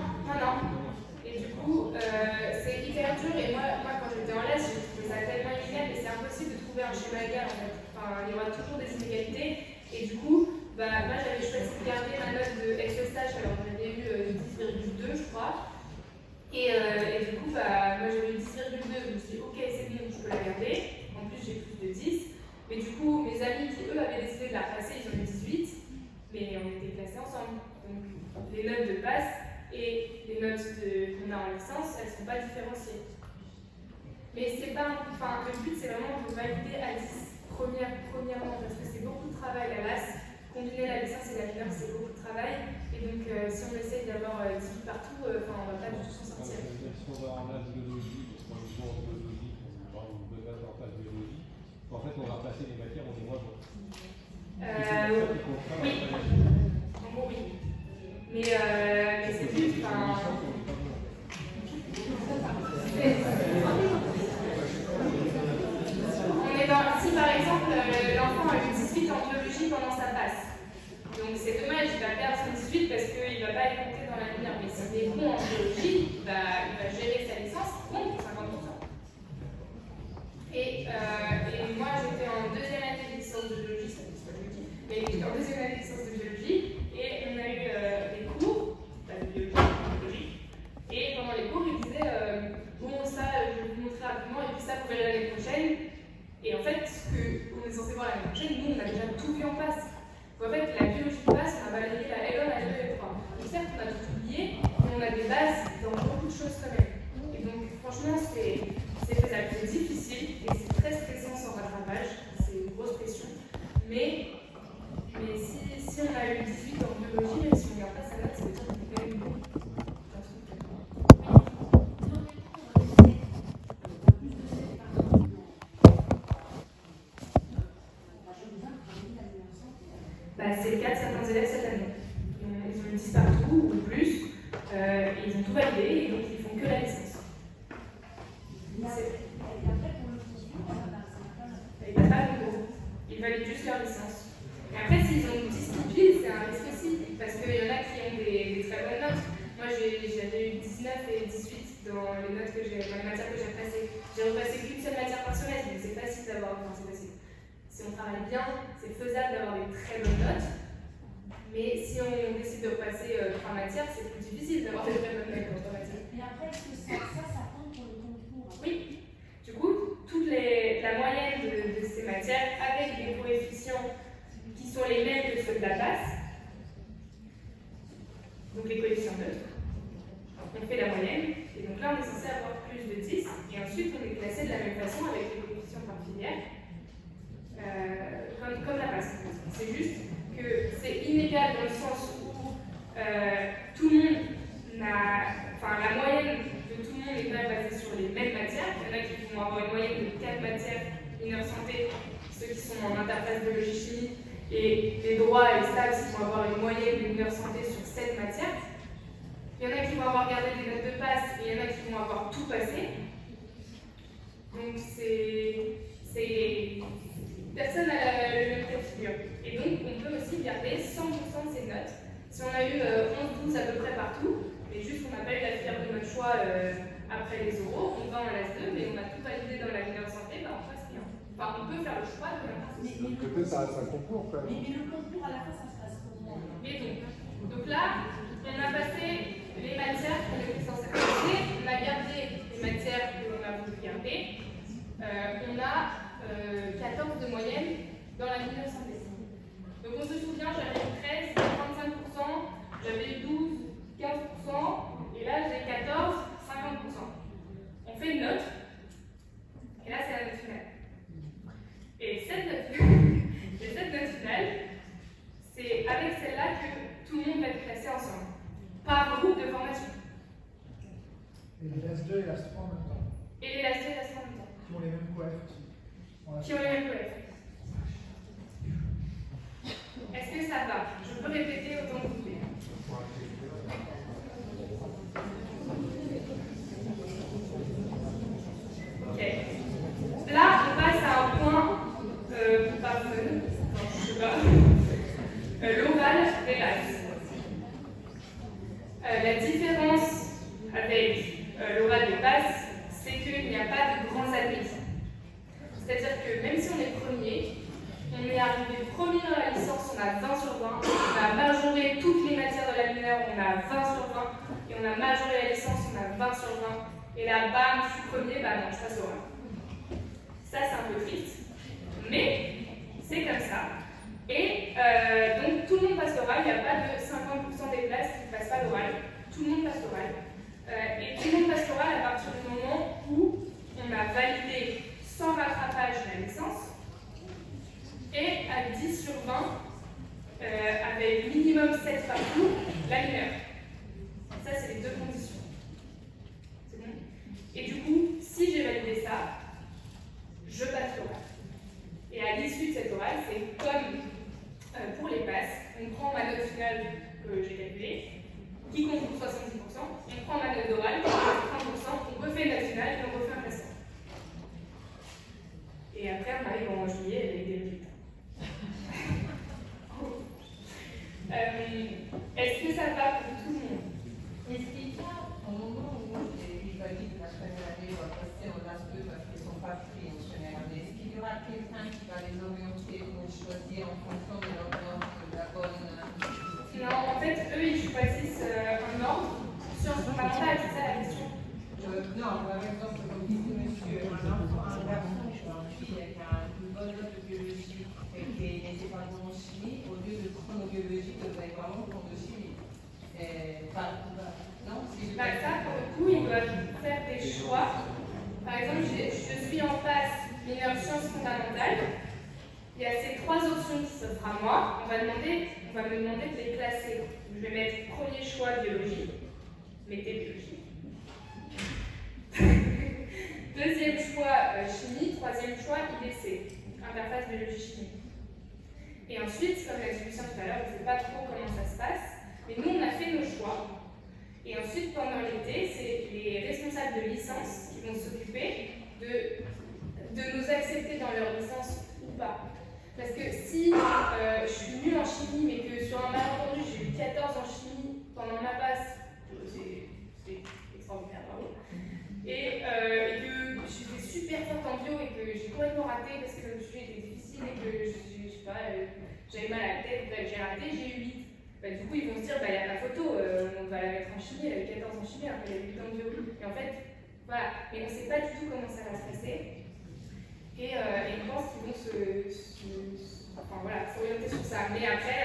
Et du coup, c'est hyper dur. Et moi quand j'étais en LES, j'ai trouvé ça tellement inégal, mais c'est impossible de trouver un schéma égal en fait. Enfin, il y aura toujours des inégalités. Et du coup, moi j'avais choisi de garder ma note de ex-stage, alors j'avais eu 10,2 je crois. Et du coup, moi j'avais eu 10,2, je me suis dit ok c'est bon, je peux la garder. En plus j'ai plus de 10. Mais du coup, mes amis qui eux avaient décidé de la repasser, ils ont eu 18. Mais on était classés ensemble. Donc les notes de passe et les notes qu'on a en licence, elles ne sont pas différenciées. Mais c'est pas, le but c'est vraiment de valider à 10 premièrement, parce que c'est beaucoup de travail la LAS. Combiner la licence et la mineure, c'est beaucoup de travail. Et donc si on essaye d'avoir 18 partout, on ne va pas du tout s'en sortir. Si on va en biologie, parce qu'on est en biologie, on va en base en phase biologie, en fait on va passer les matières, on est moins bon. Oui. En gros, oui. Mais c'est plus. On est dans. Si par exemple, l'enfant a eu 18 en biologie pendant sa passe. Donc c'est dommage, il va perdre son 18 parce qu'il ne va pas être compté dans la mineure. Mais s'il est bon en biologie, il va gérer sa licence, bon, pour 50%. Et moi j'étais en deuxième année de licence de biologie, ça fait pas biologie, mais j'étais en deuxième année de licence de biologie et on a eu des cours de biologie. Et pendant les cours, ils disaient bon, ça je vais vous montrer rapidement et puis ça vous verrez l'année prochaine. Et en fait, ce qu'on est censé voir l'année prochaine, nous on a déjà tout vu en passe. Donc, en fait, la biologie de passe, on a balayé la L1, la L2 et la L3. Donc certes, on a tout oublié, mais on a des bases dans beaucoup de choses quand même. Et donc franchement, c'est faisable, c'est difficile et c'est très stressant sans rattrapage, c'est une grosse pression. Mais si on a eu 18 en biologie, même si on ne garde pas sa note, ça veut dire qu'on est quand même bon. C'est le cas de certains élèves cette année. Ils ont eu 10 partout ou plus, et ils ont tout validé et donc ils font que la licence. Ils passent pas le concours, ils valident juste leur licence. Et après, s'ils ont 10 qui pile, c'est un risque aussi, parce qu'il y en a qui ont des très bonnes notes. Moi, j'avais eu 19 et 18 dans les notes dans les matières que j'ai repassées. J'ai repassé qu'une seule matière par semestre, donc c'est facile d'avoir. C'est facile. Si on travaille bien, c'est faisable d'avoir des très bonnes notes. Mais si on décide de repasser 3 matières, c'est plus difficile d'avoir des très bonnes notes dans 3 matières. Et après, est-ce que ça compte pour le concours? Oui. Du coup, la moyenne de ces matières, avec des coefficients qui sont les mêmes que ceux de la passe, donc les coefficients neutres, on fait la moyenne. Et donc là, on est censé avoir plus de 10. Et ensuite, on est classé de la même façon avec les coefficients par filière. Comme la passe. C'est juste que c'est inégal dans le sens où tout le monde la moyenne de tout le monde n'est pas basée sur les mêmes matières. Il y en a qui vont avoir une moyenne de 4 matières mineure santé, ceux qui sont en interface biologie-chimie, et les droits et les stats vont avoir une moyenne de mineure santé sur 7 matières. Il y en a qui vont avoir gardé des notes de passe et il y en a qui vont avoir tout passé. Donc personne n'a le même cas de figure. Et donc, on peut aussi garder 100% de ses notes. Si on a eu 11-12 à peu près partout, mais juste qu'on n'a pas eu la filière de notre choix après les oraux, on va en LAS2, mais on a tout validé dans la mineure santé, on passe bien. Enfin, on peut faire le choix de la passe. De côté, ça reste un concours quand même. Mais le concours, à la fin, ça se passe comment? Mais donc là, on a passé les matières qu'on était censé garder, on a gardé les matières qu'on a voulu garder. On a 14 de moyenne dans la ligne de synthèse. Donc on se souvient, j'avais 13, 35%, j'avais 12, 15%, et là j'ai 14, 50%. On fait une note, et là c'est la note finale. Et cette note finale, c'est avec celle-là que tout le monde va être classé ensemble, par groupe de formation. Et les LAS2 et LAS3 en même temps. Et les LAS2 et LAS3 en même temps. Qui ont les mêmes coefs. Qui ont les mêmes coefs. Est-ce que ça va? Je peux répéter autant que vous voulez. Ok. Là, on passe à un point pas fun. Non, je sais pas. L'oral des LAS. La différence avec l'oral des passes, c'est qu'il n'y a pas de grands admis. C'est-à-dire que même si on est premier, on est arrivé premier dans la licence, on a 20 sur 20, on a majoré toutes les matières de la mineure, on a 20 sur 20, et on a majoré la licence, on a 20 sur 20, et là, bam, je suis premier, bah non, je passe au oral. Ça, c'est un peu triste, mais c'est comme ça. Et donc, tout le monde passe l'oral, il n'y a pas de 50% des classes qui ne passent pas l'oral, tout le monde passe l'oral. Et tout le monde passe l'oral à partir du moment où on a validé sans rattrapage la licence, et à 10 sur 20, avec minimum 7 partout, la mineure. Ça, c'est les deux conditions. C'est bon? Et du coup, si j'ai validé ça, je passe l'oral. Et à l'issue de cet oral, c'est comme pour les passes, on prend ma note finale que j'ai calculée, qui compte pour 70%, on prend ma note d'oral, qui compte pour 30%, on refait une note finale et on refait un classement. Et après, on arrive en juillet avec des résultats. Est-ce que ça va pour tout le monde? Est-ce qu'il y a un moment où ils valident la première année ou passer en LAS2 parce qu'ils ne sont pas pris en première année? Est-ce qu'il y aura quelqu'un qui va les orienter pour choisir en fonction de leur note la bonne? Non, en fait, eux, ils choisissent un ordre sciences fondamentales, c'est ça la question? Non, par exemple, comme dit monsieur, un garçon ou une fille qui a une bonne note de biologie et qui n'était pas bon en chimie, au lieu de prendre biologie, devrait vraiment prendre de chimie. Non, ça, pour le coup, ils doivent faire des choix. Par exemple, je suis en passe mineure sciences fondamentales. Il y a ces trois options qui s'offrent à moi. On va me demander de les classer. Je vais mettre premier choix biologie. Mettez biologie. Deuxième choix chimie. Troisième choix IBC. Interface biologie-chimie. Et ensuite, comme l'a dit Lucien tout à l'heure, on ne sait pas trop comment ça se passe. Mais nous, on a fait nos choix. Et ensuite, pendant l'été, c'est les responsables de licence qui vont s'occuper de nous accepter dans leur licence ou pas. Parce que si je suis nulle en chimie, mais que sur un malentendu, j'ai eu 14 en chimie pendant ma passe, c'est extraordinaire, bravo. Et que je suis super forte en bio et que j'ai complètement raté parce que le sujet était difficile et que je sais pas, j'avais mal à la tête, j'ai raté, j'ai eu 8. Bah, du coup, ils vont se dire, il n'y a pas photo, on va la mettre en chimie, elle avait 14 en chimie, après elle a 8 ans de bio. Et en fait, voilà, mais on ne sait pas du tout comment ça va se passer. Et je pense qu'ils vont s'orienter sur ça. Mais après,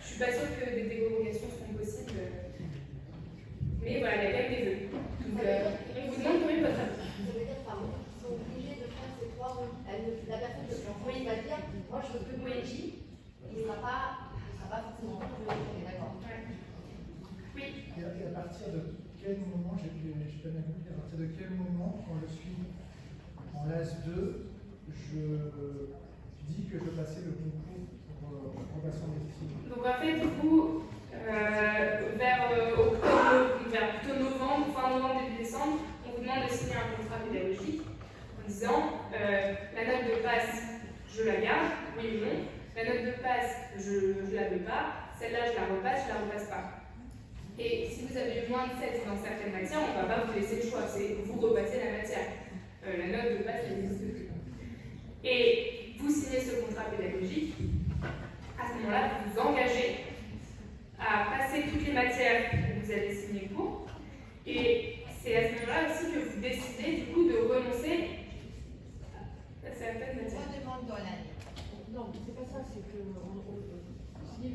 je ne suis pas sûre que des dérogations seront possibles. Mais voilà, il y a quand même des vœux. Donc, on vous demande combien de votre avis. Ça veut dire, pardon, ils sont obligés de faire ces trois routes. La personne de l'employé va dire, moi je veux que biologie, il ne sera pas forcément biologie, d'accord. Oui. Et à partir de quel moment, j'ai pas bien compris, à partir de quel moment, quand je suis en LAS2, je dis que je passais le concours pour approbation des études? Donc en fait, du coup, vers plutôt novembre, fin novembre, début décembre, on vous demande de signer un contrat pédagogique en disant la note de passe, je la garde, oui ou non. La note de passe, je ne la veux pas. Celle-là, je la repasse pas. Et si vous avez eu moins de 7 dans certaines matières, on ne va pas vous laisser le choix, c'est vous repassez la matière. La note de passe, elle n'existe plus. Et vous signez ce contrat pédagogique, à ce moment-là, vous vous engagez à passer toutes les matières que vous avez signées pour,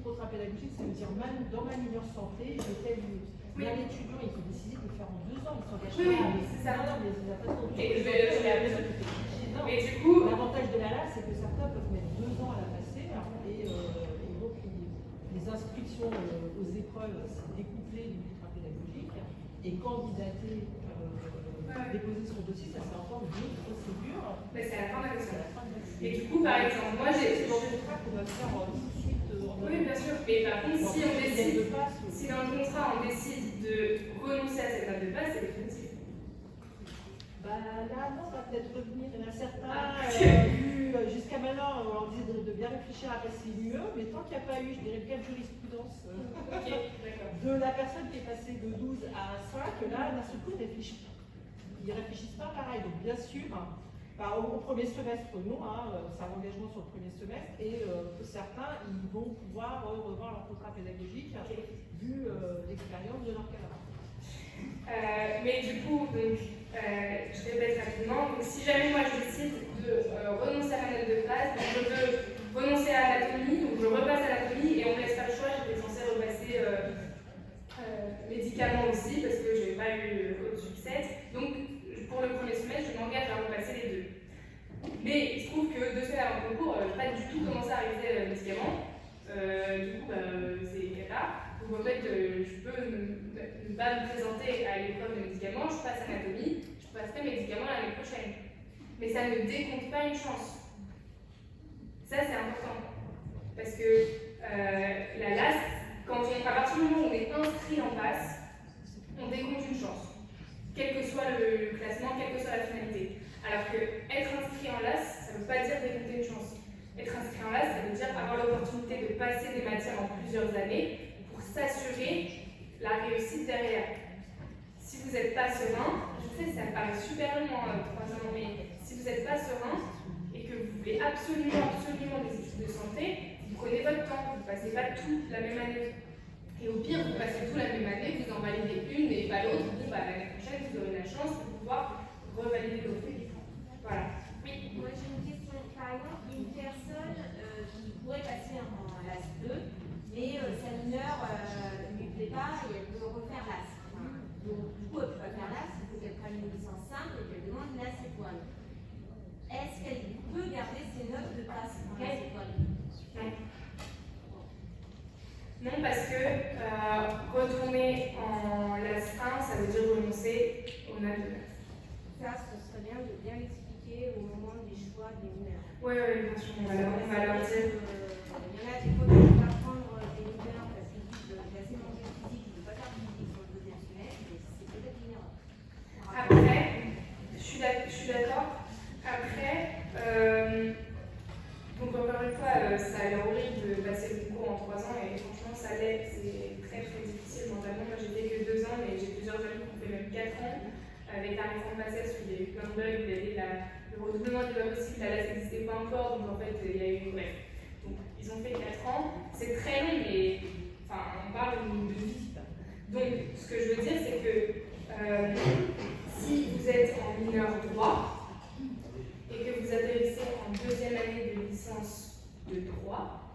contrat pédagogique, ça veut dire dans ma mineure santé, j'ai tel lieu. Mais un étudiant, il peut décider de le faire en 2 ans, il s'engage pas. Oui, c'est ça. Non, mais il a pas de Et mais du coup, l'avantage de la LAS, c'est que certains peuvent mettre 2 ans à la passer, hein, et donc les inscriptions aux épreuves, c'est découplé du contrat pédagogique, et candidater, déposer son dossier, ça c'est encore une autre procédure. Mais c'est à la fin de la question. Et du coup, par exemple, moi j'ai. Je ne sais pas qu'on va faire tout de suite. Oui, bien sûr. Mais par contre, si on décide, si dans le contrat on décide de renoncer à cette date de passe, c'est définitif. Bah là, non, on va peut-être revenir. Il y en a certains, jusqu'à maintenant, on leur dit de bien réfléchir à passer l'UE, mais tant qu'il n'y a pas eu, je dirais, bien de jurisprudence de la personne qui est passée de 12 à 5, là, d'un seul coup, ils ne réfléchissent pas pareil. Donc, bien sûr, au premier semestre, non, c'est un engagement sur le premier semestre, et certains, ils vont pouvoir revoir leur contrat pédagogique, vu l'expérience de leur camarade. Mais du coup, donc, je répète rapidement, donc, si jamais moi je décide de renoncer à ma note de base, donc je veux renoncer à l'anatomie, donc je repasse à l'anatomie et on ne me laisse pas le choix, j'étais censée repasser médicaments aussi parce que je n'ai pas eu au-dessus de 7. Donc pour le premier semestre, je m'engage à repasser les deux. Mais il se trouve que 2 semaines avant le concours, je n'ai pas du tout commencé à réviser médicaments. Du coup, c'est là. Donc en fait, je peux ne pas me présenter à l'épreuve de médicaments, je passe anatomie, je passerai médicaments l'année prochaine. Mais ça ne décompte pas une chance. Ça, c'est important. Parce que la LAS, à partir du moment où on est inscrit en passe, on décompte une chance. Quel que soit le classement, quelle que soit la finalité. Alors que être inscrit en LAS, ça ne veut pas dire décompter une chance. Être inscrit en LAS, ça veut dire avoir l'opportunité de passer des matières en plusieurs années pour s'assurer la réussite derrière. Si vous n'êtes pas serein, je sais, ça me paraît super long, 3 ans, mais si vous n'êtes pas serein et que vous voulez absolument des études de santé, vous prenez votre temps, vous ne passez pas tout la même année. Et au pire, vous passez tout la même année, vous en validez une et pas l'autre. Bon, l'année prochaine, vous aurez la chance de pouvoir revalider l'autre. Voilà. Oui, moi j'ai une question. Par exemple, une personne qui pourrait passer en LAS 2, mais sa mineure ne lui plaît pas et elle veut refaire LAS. Donc, du coup, elle ne peut pas faire LAS, il faut qu'elle prenne une licence simple et qu'elle demande LAS étoile. Est-ce qu'elle peut garder ses notes de passe en LAS étoile? Non, parce que retourner en LAS 1, ça veut dire renoncer aux notes de base. Ça, ce serait bien de bien l'expliquer au moment des choix des mineurs. Oui, bien sûr, on va leur dire. Il y en a des fois qui ne peuvent pas prendre des mineurs parce qu'ils disent qu'il y a assez manger physique, ils ne veulent pas faire physique sur le deuxième semestre, mais c'est peut-être une erreur. Après, je suis d'accord. Après, donc encore une fois, ça a l'air horrible de passer le concours en 3 ans et franchement, ça l'est, c'est très difficile mentalement. Moi, j'ai fait que 2 ans, mais j'ai plusieurs amis qui ont fait même 4 ans. Avec la réforme PACES, où il y a eu plein de bugs, il y avait le redoublement n'était pas possible, la LAS n'existait pas encore, donc en fait, il y a eu. Bref. Donc, ils ont fait 4 ans. C'est très long, mais on parle de vie. Donc, ce que je veux dire, c'est que si vous êtes en mineur droit et que vous atterrissez en 2e année de licence de droit,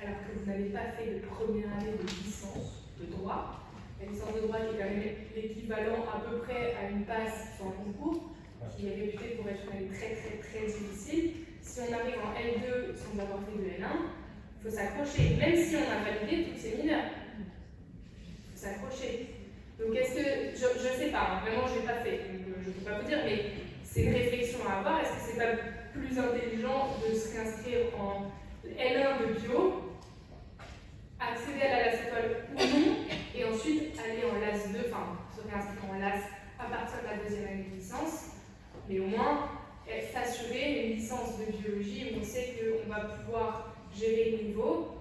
alors que vous n'avez pas fait de première année de licence de droit, la licence de droit qui est quand même l'équivalent à peu près à une passe sur un concours, qui est réputée pour être une année très difficile. Si on arrive en L2 sans avoir fait de L1, il faut s'accrocher. Même si on a validé tous ces mineurs, il faut s'accrocher. Donc est-ce que, je ne sais pas, vraiment je ne l'ai pas fait, donc je ne peux pas vous dire, mais c'est une réflexion à avoir. Est-ce que c'est pas plus intelligent de se réinscrire en L1 de bio, accéder à la LAS étoile ou non, et ensuite aller en LAS 2, se réinscrire en LAS à partir de la 2e année de licence, mais au moins s'assurer une licence de biologie où on sait qu'on va pouvoir gérer le niveau,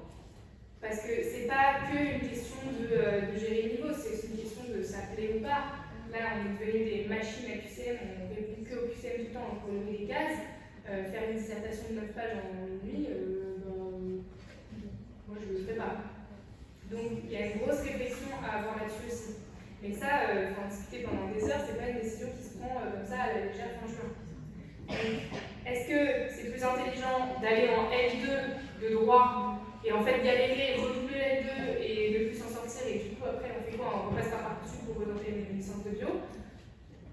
parce que c'est pas qu'une question de gérer le niveau, c'est aussi une question de s'appeler ou pas. Là, on est devenu des machines à QCM, on ne répond que au QCM tout le temps, on colle des cases. Faire une dissertation de 9 pages en une nuit, moi je ne le ferai pas. Donc il y a une grosse réflexion à avoir là-dessus aussi. Mais ça, en discuter pendant des heures, c'est pas une décision qui se prend comme ça à la légère fin juin. Est-ce que c'est plus intelligent d'aller en L2 de droit et en fait galérer, redoubler les deux et ne plus s'en sortir, et du coup après on fait quoi? On repasse par Parcoursup pour retenter une licence de bio.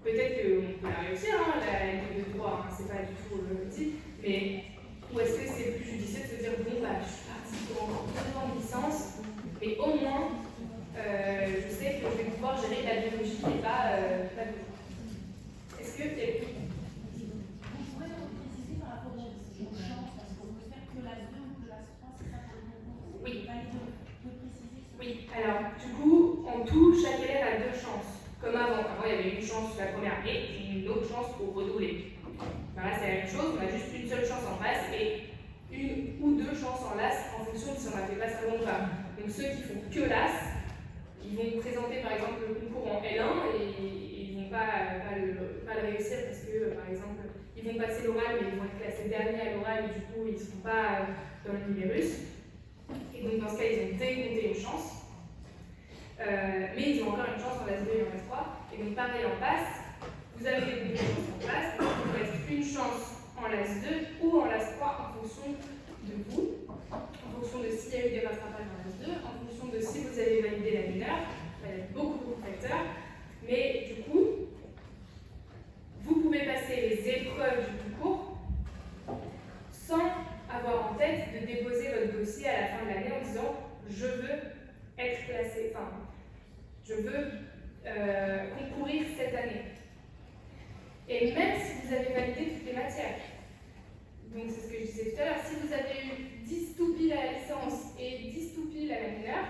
Peut-être qu'on peut la réussir, hein, la LD de droit, hein, c'est pas du tout petit, mais ou est-ce que c'est plus judicieux de se dire bon bah je suis partie pour encore 2 ans de licence, mais au moins je sais que je vais pouvoir gérer la biologie et pas de bio. Est-ce que vous pourrez nous préciser par rapport aux chances, parce qu'on peut faire que l'AS 2 ou que l'AS 3, c'est ça pour le concours? Oui. Préciser. Oui, alors du coup, en tout, chaque élève a 2 chances. Comme avant, il y avait une chance la première année et une autre chance pour redoubler. Ben là, c'est la même chose, on a juste une seule chance en passe et 1 ou 2 chances en LAS en fonction de si on a fait passe avant ou pas. Donc ceux qui font que LAS, ils vont présenter par exemple le concours en L1 et ils ne vont pas le réussir parce que par exemple, ils vont passer l'oral mais ils vont être classés dernier à l'oral et du coup ils ne seront pas dans le numérus. Et donc dans ce cas, ils ont décompté une chance. Mais ils ont encore une chance en LAS 2 et en LAS 3. Et donc pareil en passe, vous avez des chances en passe, il vous reste une chance en LAS 2 ou en LAS 3 en fonction de vous, en fonction de s'il y a eu des rattrapages en LAS 2, en fonction de si vous avez validé la mineure. Il y a beaucoup de facteurs. Mais du coup, vous pouvez passer les épreuves du concours sans avoir en tête de déposer votre dossier à la fin de l'année en disant je veux être classé, enfin, je veux concourir cette année. Et même si vous avez validé toutes les matières, donc c'est ce que je disais tout à l'heure, si vous avez eu 10 tout pile à la licence et 10 tout pile à la mineure,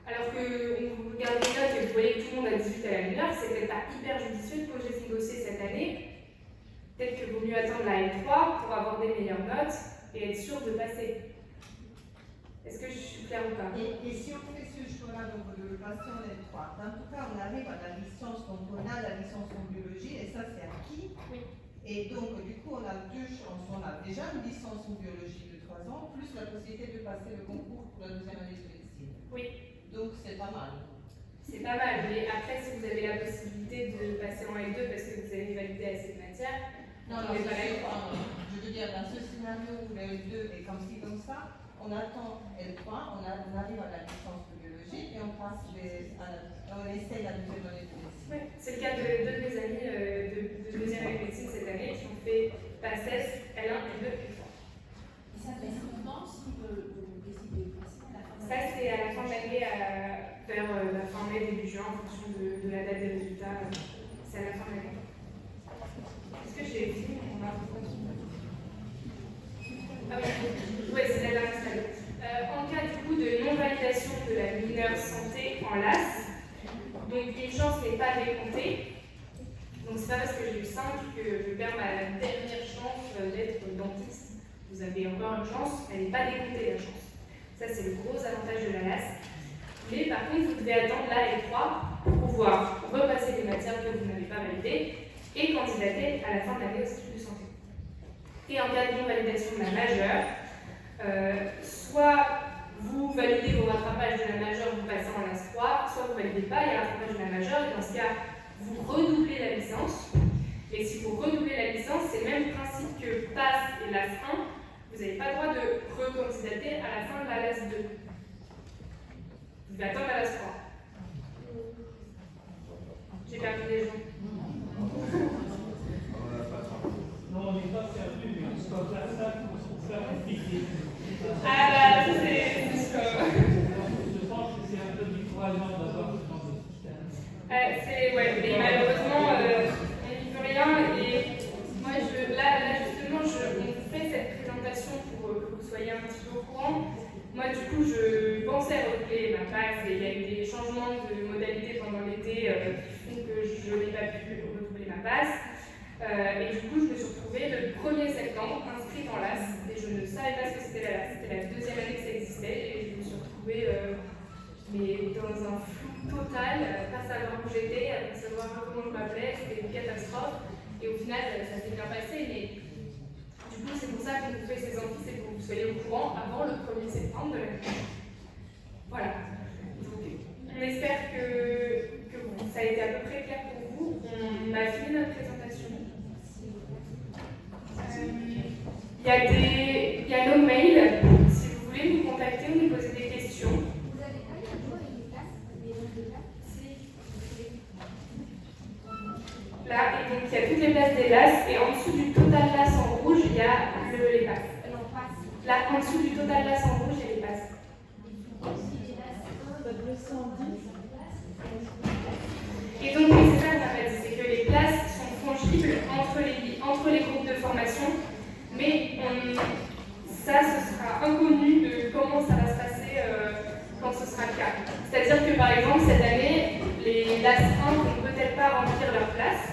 alors que vous regardez les notes et vous voyez que tout le monde a 18 à la mineure, c'est peut-être pas hyper judicieux de poser son dossier cette année. Peut-être qu'il vaut mieux attendre la L3 pour avoir des meilleures notes et être sûr de passer. Est-ce que je suis claire ou pas? Et si on fait ce choix-là, donc de le passer en L3, en tout cas on arrive à la licence, donc on a la licence en biologie et ça c'est acquis. Oui. Et donc du coup on a 2 chances, on a déjà une licence en biologie de 3 ans, plus la possibilité de passer le concours pour la 2e année de médecine. Oui. Donc c'est pas mal. C'est pas mal, mais après si vous avez la possibilité de passer en L2 parce que vous avez validé assez de matière, non, je veux dire, dans ce scénario où la L2 est comme ci, comme ça, on attend L3, on arrive à la licence de biologie et on passe on essaye la 2e année de médecine. Oui, c'est le cas de 2 de mes amis de 2e année de médecine cette année qui ont fait PACES, L1, L2 et L3. Et ça fait combien de temps si vous décidez de passer à la fin de l'année? Ça, c'est à la fin de l'année, vers la fin mai, début juin, en fonction de la date des résultats. C'est à la fin de l'année. Est-ce que j'ai fini mon argumentation? Ah oui, ouais, c'est la dernière slide. En cas du coup de non-validation de la mineure santé en LAS, donc une chance n'est pas décomptée. Donc c'est pas parce que j'ai eu 5 que je perds ma dernière chance d'être dentiste. Vous avez encore une chance, elle n'est pas décomptée la chance. Ça c'est le gros avantage de la LAS. Mais par contre, vous devez attendre la L3 pour pouvoir repasser les matières que vous n'avez pas validées et candidater à la fin de l'année aux études de santé. Et en cas de non-validation de la majeure, soit vous validez vos rattrapages de la majeure, vous passez en LAS 3, soit vous ne validez pas les rattrapages de la majeure, et dans ce cas, vous redoublez la licence. Et si vous redoublez la licence, c'est le même principe que PAS et LAS 1, vous n'avez pas le droit de recandidater à la fin de la LAS 2. Vous devez attendre la LAS 3. J'ai perdu les gens. Non, on n'est pas servi, mais on se passe à ça pour se faire expliquer. Ah bah, ça c'est... Je pense que c'est un peu décourageant d'avoir ce genre de système. Ouais, mais malheureusement, on n'y peut rien. Et moi, là justement, on fait cette présentation pour que vous soyez un petit peu au courant. Moi, du coup, je pensais redoubler ma PAS et il y a eu des changements de modalité pendant l'été qui font que je n'ai pas pu redoubler ma PAS. Et du coup, je me suis retrouvée le 1er septembre inscrite en LAS et je ne savais pas ce que c'était la LAS. C'était la 2e année que ça existait et je me suis retrouvée mais dans un flou total, pas savoir où j'étais, pas savoir comment je m'appelais, c'était une catastrophe. Et au final, ça s'est bien passé, mais du coup, c'est pour ça qu'on vous fait ces amphis, c'est pour que vous soyez au courant avant le 1er septembre de l'année. Voilà. Donc, on espère que ça a été à peu près clair pour vous. On a fini notre présentation. Il y a nos mails, si vous voulez nous contacter, Là, et donc il y a toutes les places des LAS, et en dessous du total LAS en rouge, il y a les passes. Là, en dessous du total LAS en rouge, il y a les passes. Et donc, oui, c'est ça qu'on a pas dit, c'est que les places sont fongibles entre les groupes de formation, mais ça, ce sera inconnu de comment ça va se passer quand ce sera le cas. C'est-à-dire que, par exemple, cette année, les LAS 1 ne vont peut-être pas remplir leur place,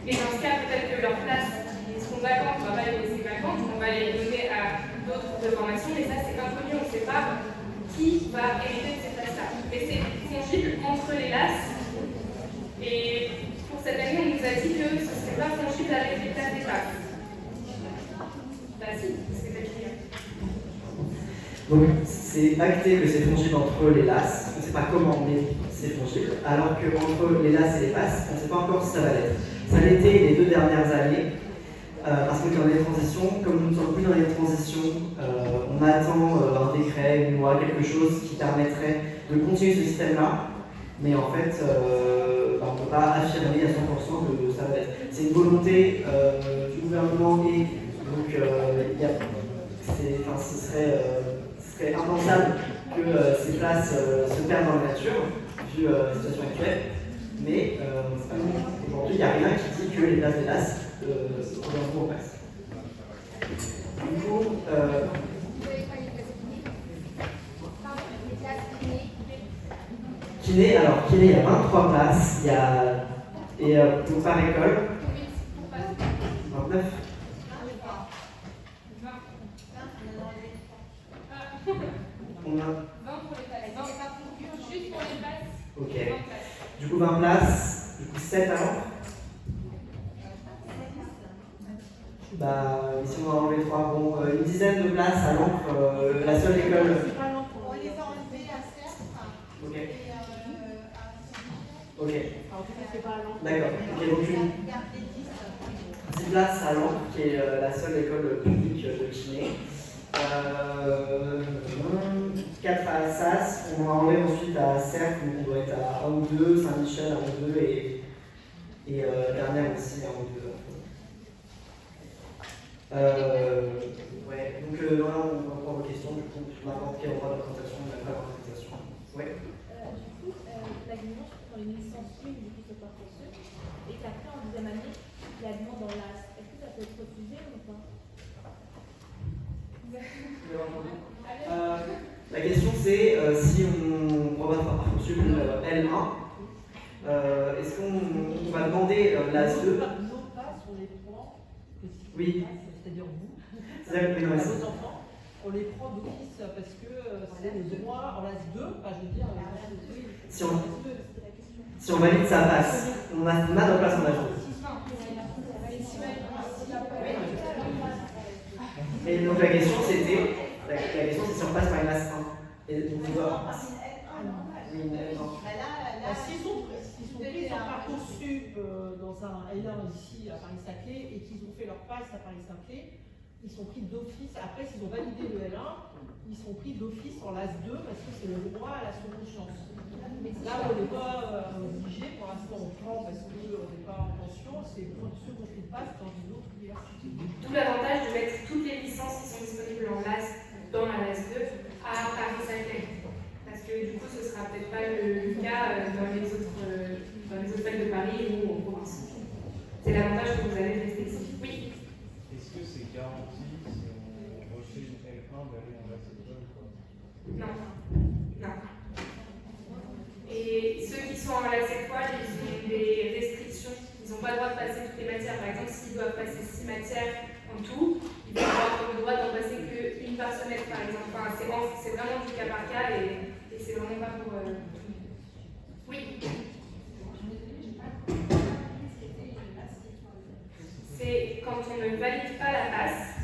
et dans ce cas, peut-être que leurs places seront vacantes, on ne va pas les laisser vacantes, on va les donner à d'autres groupes de formation, mais ça, c'est inconnu, on ne sait pas qui va hériter de ces places-là. Mais c'est fongible entre les LAS. Et pour cette année, on nous a dit que ce ne serait pas fongible avec les places des passes. Bah si, c'est fait. Donc c'est acté que c'est fongible entre les LAS, on ne sait pas comment, mais c'est fongible. Alors qu'entre les LAS et les passes, on ne sait pas encore si ça va l'être. Ça l'était les 2 dernières années, parce qu'on est dans les transitions. Comme nous ne sommes plus dans les transitions, on attend un décret, une loi, quelque chose qui permettrait de continuer ce système-là. Mais en fait, on ne peut pas affirmer à 100% que ça va être. C'est une volonté du gouvernement et donc ce serait impensable que ces places se perdent dans la nature, vu la situation actuelle. Mais aujourd'hui, il n'y a rien qui dit que les places des LAS reviendront aux places. Du coup, kiné, alors kiné, il y a 23 places, et pour par école, 29. On a 20 pour les places. 20 juste pour les places. Ok. Du coup, 20 places, du coup 7 alors. Bah, si on va enlever 3, bon, une dizaine de places à l'encre, la seule école. On les a enlevés à Cerf. Ok. Et Ok. D'accord. Ok, donc 10 places à l'encre, qui est la seule école publique de kiné. 4 à SAS, on va enlever ensuite à Cercle, on doit être à 1 ou 2, Saint-Michel 1 ou 2 et Dernière aussi 1 ou 2. Ouais, donc là on va prendre vos questions, du coup, n'importe quel endroit de présentation, on n'a pas de présentation. Ouais. Du coup, la demande dans les licences 1, du coup, c'est pas possible, et qu'après en deuxième année, il y a demande dans l'AS. Est-ce que ça peut être refusé ou pas? La question c'est si on va faire Parcoursup L1, est-ce qu'on va demander l'AS 2? Nos passes, on les prend, oui. C'est-à-dire vous, c'est-à-dire que vos enfants, on les prend d'office parce que c'est le droit en l'AS 2, enfin je veux dire, si on valide sa passe, on a de place en âge 2. Et donc la question c'était, c'est si on passe par une LAS 1. Et on doit... S'ils sont pris sur Parcoursup dans un L1 ici à Paris-Saclay et qu'ils ont fait leur passe à Paris-Saclay, ils sont pris d'office. Après, s'ils ont validé le L1, ils sont pris d'office en LAS 2 parce que c'est le droit à la seconde chance. Là, on n'est pas obligé, pour l'instant on prend parce qu'on n'est pas en pension, c'est pour ceux qui ont fait de passe dans une autre université. D'où l'avantage de mettre toutes les licences qui sont disponibles en LAS dans la LAS 2 à Paris-Saclay. Parce que du coup, ce ne sera peut-être pas le cas dans les autres facs de Paris ou en province. C'est l'avantage que vous avez de rester ici. Oui. Est-ce que c'est garanti si on refait une L1 d'aller en LAS 2 ou quoi? Non. Non. Et ceux qui sont en LAS étoile, ils ont des restrictions. Ils n'ont pas le droit de passer toutes les matières. Par exemple, s'ils doivent passer 6 matières en tout, ils vont avoir le droit d'en passer qu'une par semestre, par exemple. Enfin, c'est vraiment du cas par cas et c'est vraiment pas pour... Oui. C'est quand on ne valide pas la passe,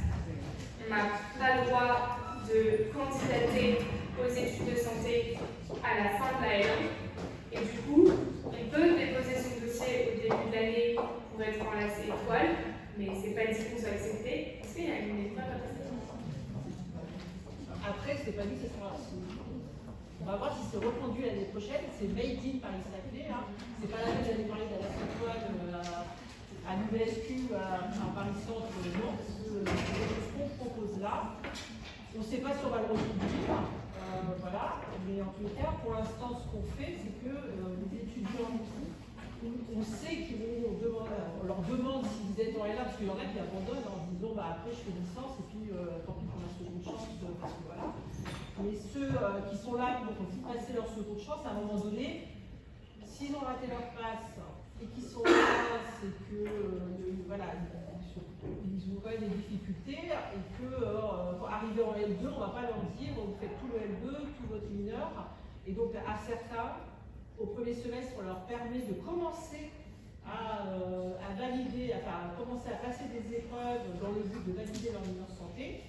on n'a pas le droit de candidater aux études de santé à la fin de la L1. Et du coup, on peut déposer son dossier au début de l'année pour être en LAS étoile, mais c'est pas dit qu'on soit accepté. Est-ce qu'il y a une épreuve à passer? Après, c'est pas dit que ce sera. On va voir si c'est reconduit l'année prochaine. C'est Made in Paris-Saclay. Hein. C'est pas la peine d'aller parler de la étoile du VSQ à Paris-Centre, non, parce que ce qu'on propose là, on ne sait pas si on va le reproduire, voilà, mais en tout cas, pour l'instant, ce qu'on fait, c'est que les étudiants, on sait qu'ils vont demander, on leur demande s'ils êtes en LA, parce qu'il y en a qui abandonnent en disant bah, après je fais licence et puis tant pis pour la seconde chance, parce que voilà. Mais ceux qui sont là pour passer leur seconde chance, à un moment donné, s'ils ont raté leur place et qu'ils sont là, c'est que voilà, ils ont quand même des difficultés et que pour arriver en L2, on ne va pas leur dire vous faites tout le L2, tout votre mineur. Et donc à certains, au premier semestre, on leur permet de commencer à valider, enfin à commencer à passer des épreuves dans le but de valider leur mineur santé.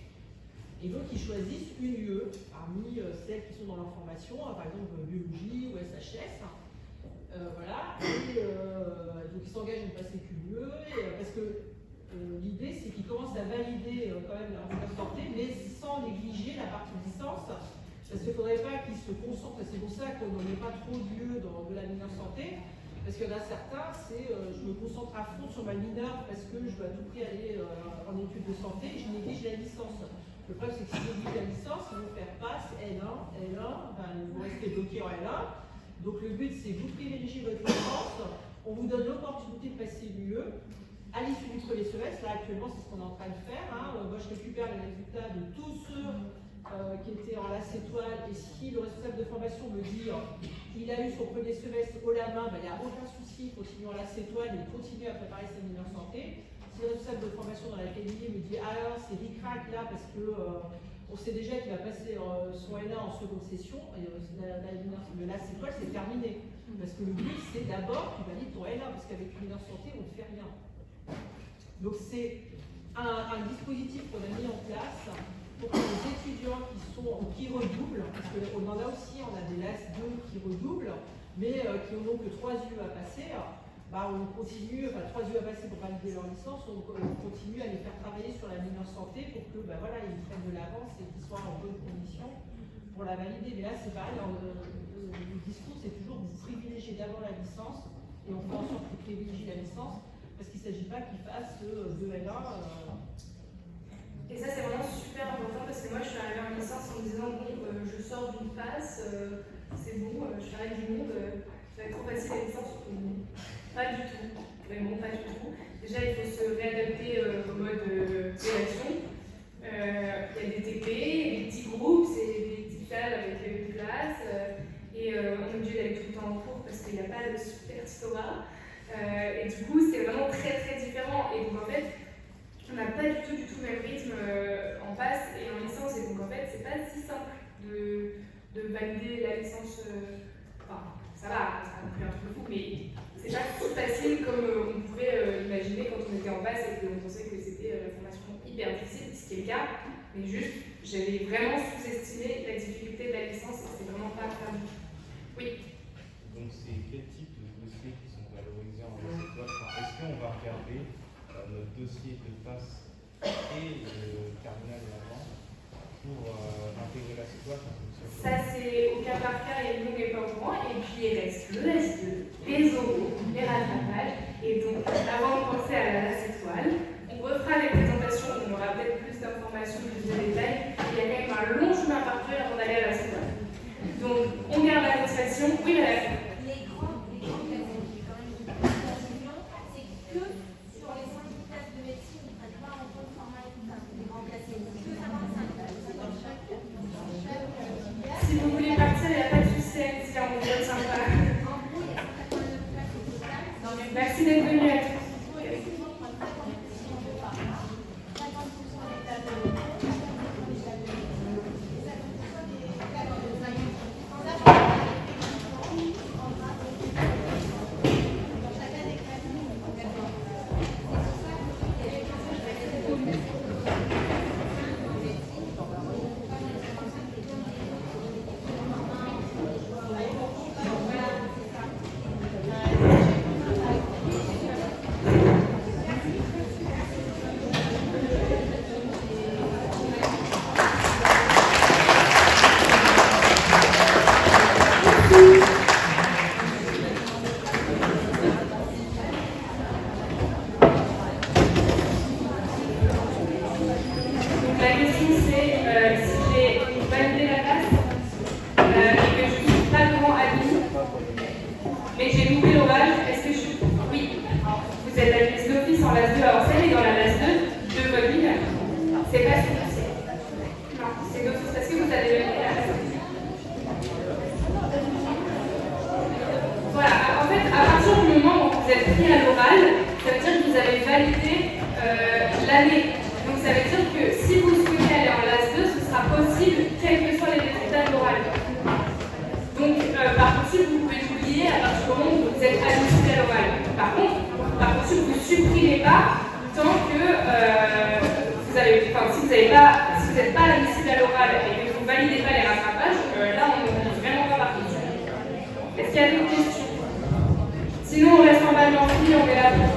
Et donc ils choisissent une UE parmi celles qui sont dans leur formation, par exemple biologie ou SHS. Voilà, et donc ils s'engagent à passer qu'une UE, parce que l'idée c'est qu'ils commencent à valider quand même leur mineur santé, mais sans négliger la partie licence. Parce qu'il ne faudrait pas qu'ils se concentrent, et c'est pour ça qu'on n'en met pas trop lieu dans de la mineure santé, parce qu'il y en a certains, c'est je me concentre à fond sur ma mineure parce que je veux à tout prix aller en études de santé et je néglige la licence. Le problème c'est que si je néglige la licence, ils vont faire passe L1, ben, ils vont rester bloqués en L1. Donc le but c'est que vous privilégiez votre licence, on vous donne l'opportunité de passer l'UE. À l'issue du premier semestre, là actuellement c'est ce qu'on est en train de faire, hein. Moi je récupère les résultats de tous ceux qui était en LAS étoile, et si le responsable de formation me dit il a eu son premier semestre haut la main, ben, il n'y a aucun souci, il continue en LAS étoile et il continue à préparer sa mineure santé. Si le responsable de formation dans la qualité me dit alors c'est ric-rac là parce que on sait déjà qu'il va passer son L1 en seconde session, et le LAS étoile c'est terminé. Parce que le but c'est d'abord tu valides ton L1, parce qu'avec une mineure santé on ne fait rien. Donc c'est un dispositif qu'on a mis en place pour que les étudiants qui redoublent, parce qu'on en a aussi, on a des LAS 2 qui redoublent, mais qui n'ont que 3 UE à passer, bah on continue, enfin 3 UE à passer pour valider leur licence, on continue à les faire travailler sur la mineure santé pour que bah, voilà, ils prennent de l'avance et qu'ils soient en bonne condition pour la valider. Mais là c'est pareil, le discours c'est toujours vous privilégiez d'abord la licence et on fait en sorte qu'ils privilégient la licence parce qu'il ne s'agit pas qu'ils fassent 2 L1. Et ça c'est vraiment super important parce que moi je suis arrivée en licence en me disant bon je sors d'une passe, c'est bon, je fais rien du monde, ça va être trop facile la licence. Pas du tout, vraiment pas du tout. Déjà il faut se réadapter au mode création. Il y a des TP, des petits groupes, c'est des petites salles avec une classe et on est obligé d'aller tout le temps en cours parce qu'il n'y a pas de super tutorat. Et du coup c'est vraiment très très différent et donc en fait on n'a pas du tout le même rythme en passe et en licence, et donc en fait c'est pas si simple de valider la licence. Enfin, ça va, ça a pris un truc fou, mais c'est pas si facile comme on pouvait imaginer quand on était en passe et qu'on pensait que c'était la formation hyper difficile, ce qui est le cas, mais juste j'avais vraiment sous-estimé la difficulté de la licence et c'est vraiment pas grave. Oui. Donc c'est quel type de dossiers qui sont valorisés en étoile? Est-ce qu'on va regarder notre dossier de passe et le terminal avant pour intégrer la étoile? Ça c'est au cas par cas et nous on n'est pas au courant, et puis il reste le S2, les oraux, les rattrapages, et donc avant de penser à la LAS étoile, on refera les présentations, on aura peut-être plus d'informations, plus de détails, il y a quand même un long chemin à parcourir avant d'aller à la LAS étoile. Donc on garde la motivation, oui madame. Les grands classes, j'ai quand même une confusion, c'est que sur les 5 classes de médecine, ils ne prennent pas en compte format et tout ça, les grands classes, c'est que 55 classes. Si vous voulez partir, il n'y a pas de souci, si on vous retient pas. En gros, il y a 189 classes au total. Merci d'être venu à tous. Donc la question c'est si j'ai validé la classe et que je ne suis pas devant admis, mais que j'ai loupé l'oral, est-ce que je suis... Oui, vous êtes admise d'office en LAS 2 à Orsay, et dans la LAS 2 de votre ville, c'est pas suffisant. Non, c'est d'office parce que vous avez validé la classe. Voilà, en fait, à partir du moment où vous êtes pris à l'oral, ça veut dire que vous avez validé l'année. Donc ça veut dire que si vous souhaitez aller en LAS 2, ce sera possible, quels que soient les résultats de l'oral. Donc, Parcoursup, vous pouvez l'oublier à partir du moment où vous êtes admissible à l'oral. Par contre, Parcoursup, vous ne supprimez pas tant que vous avez, enfin, si vous n'êtes pas admissible à l'oral et que vous ne validez pas les rattrapages, là, on ne dit vraiment pas Parcoursup. Est-ce qu'il y a d'autres questions? Sinon, on reste en bas de l'amphi, on est là pour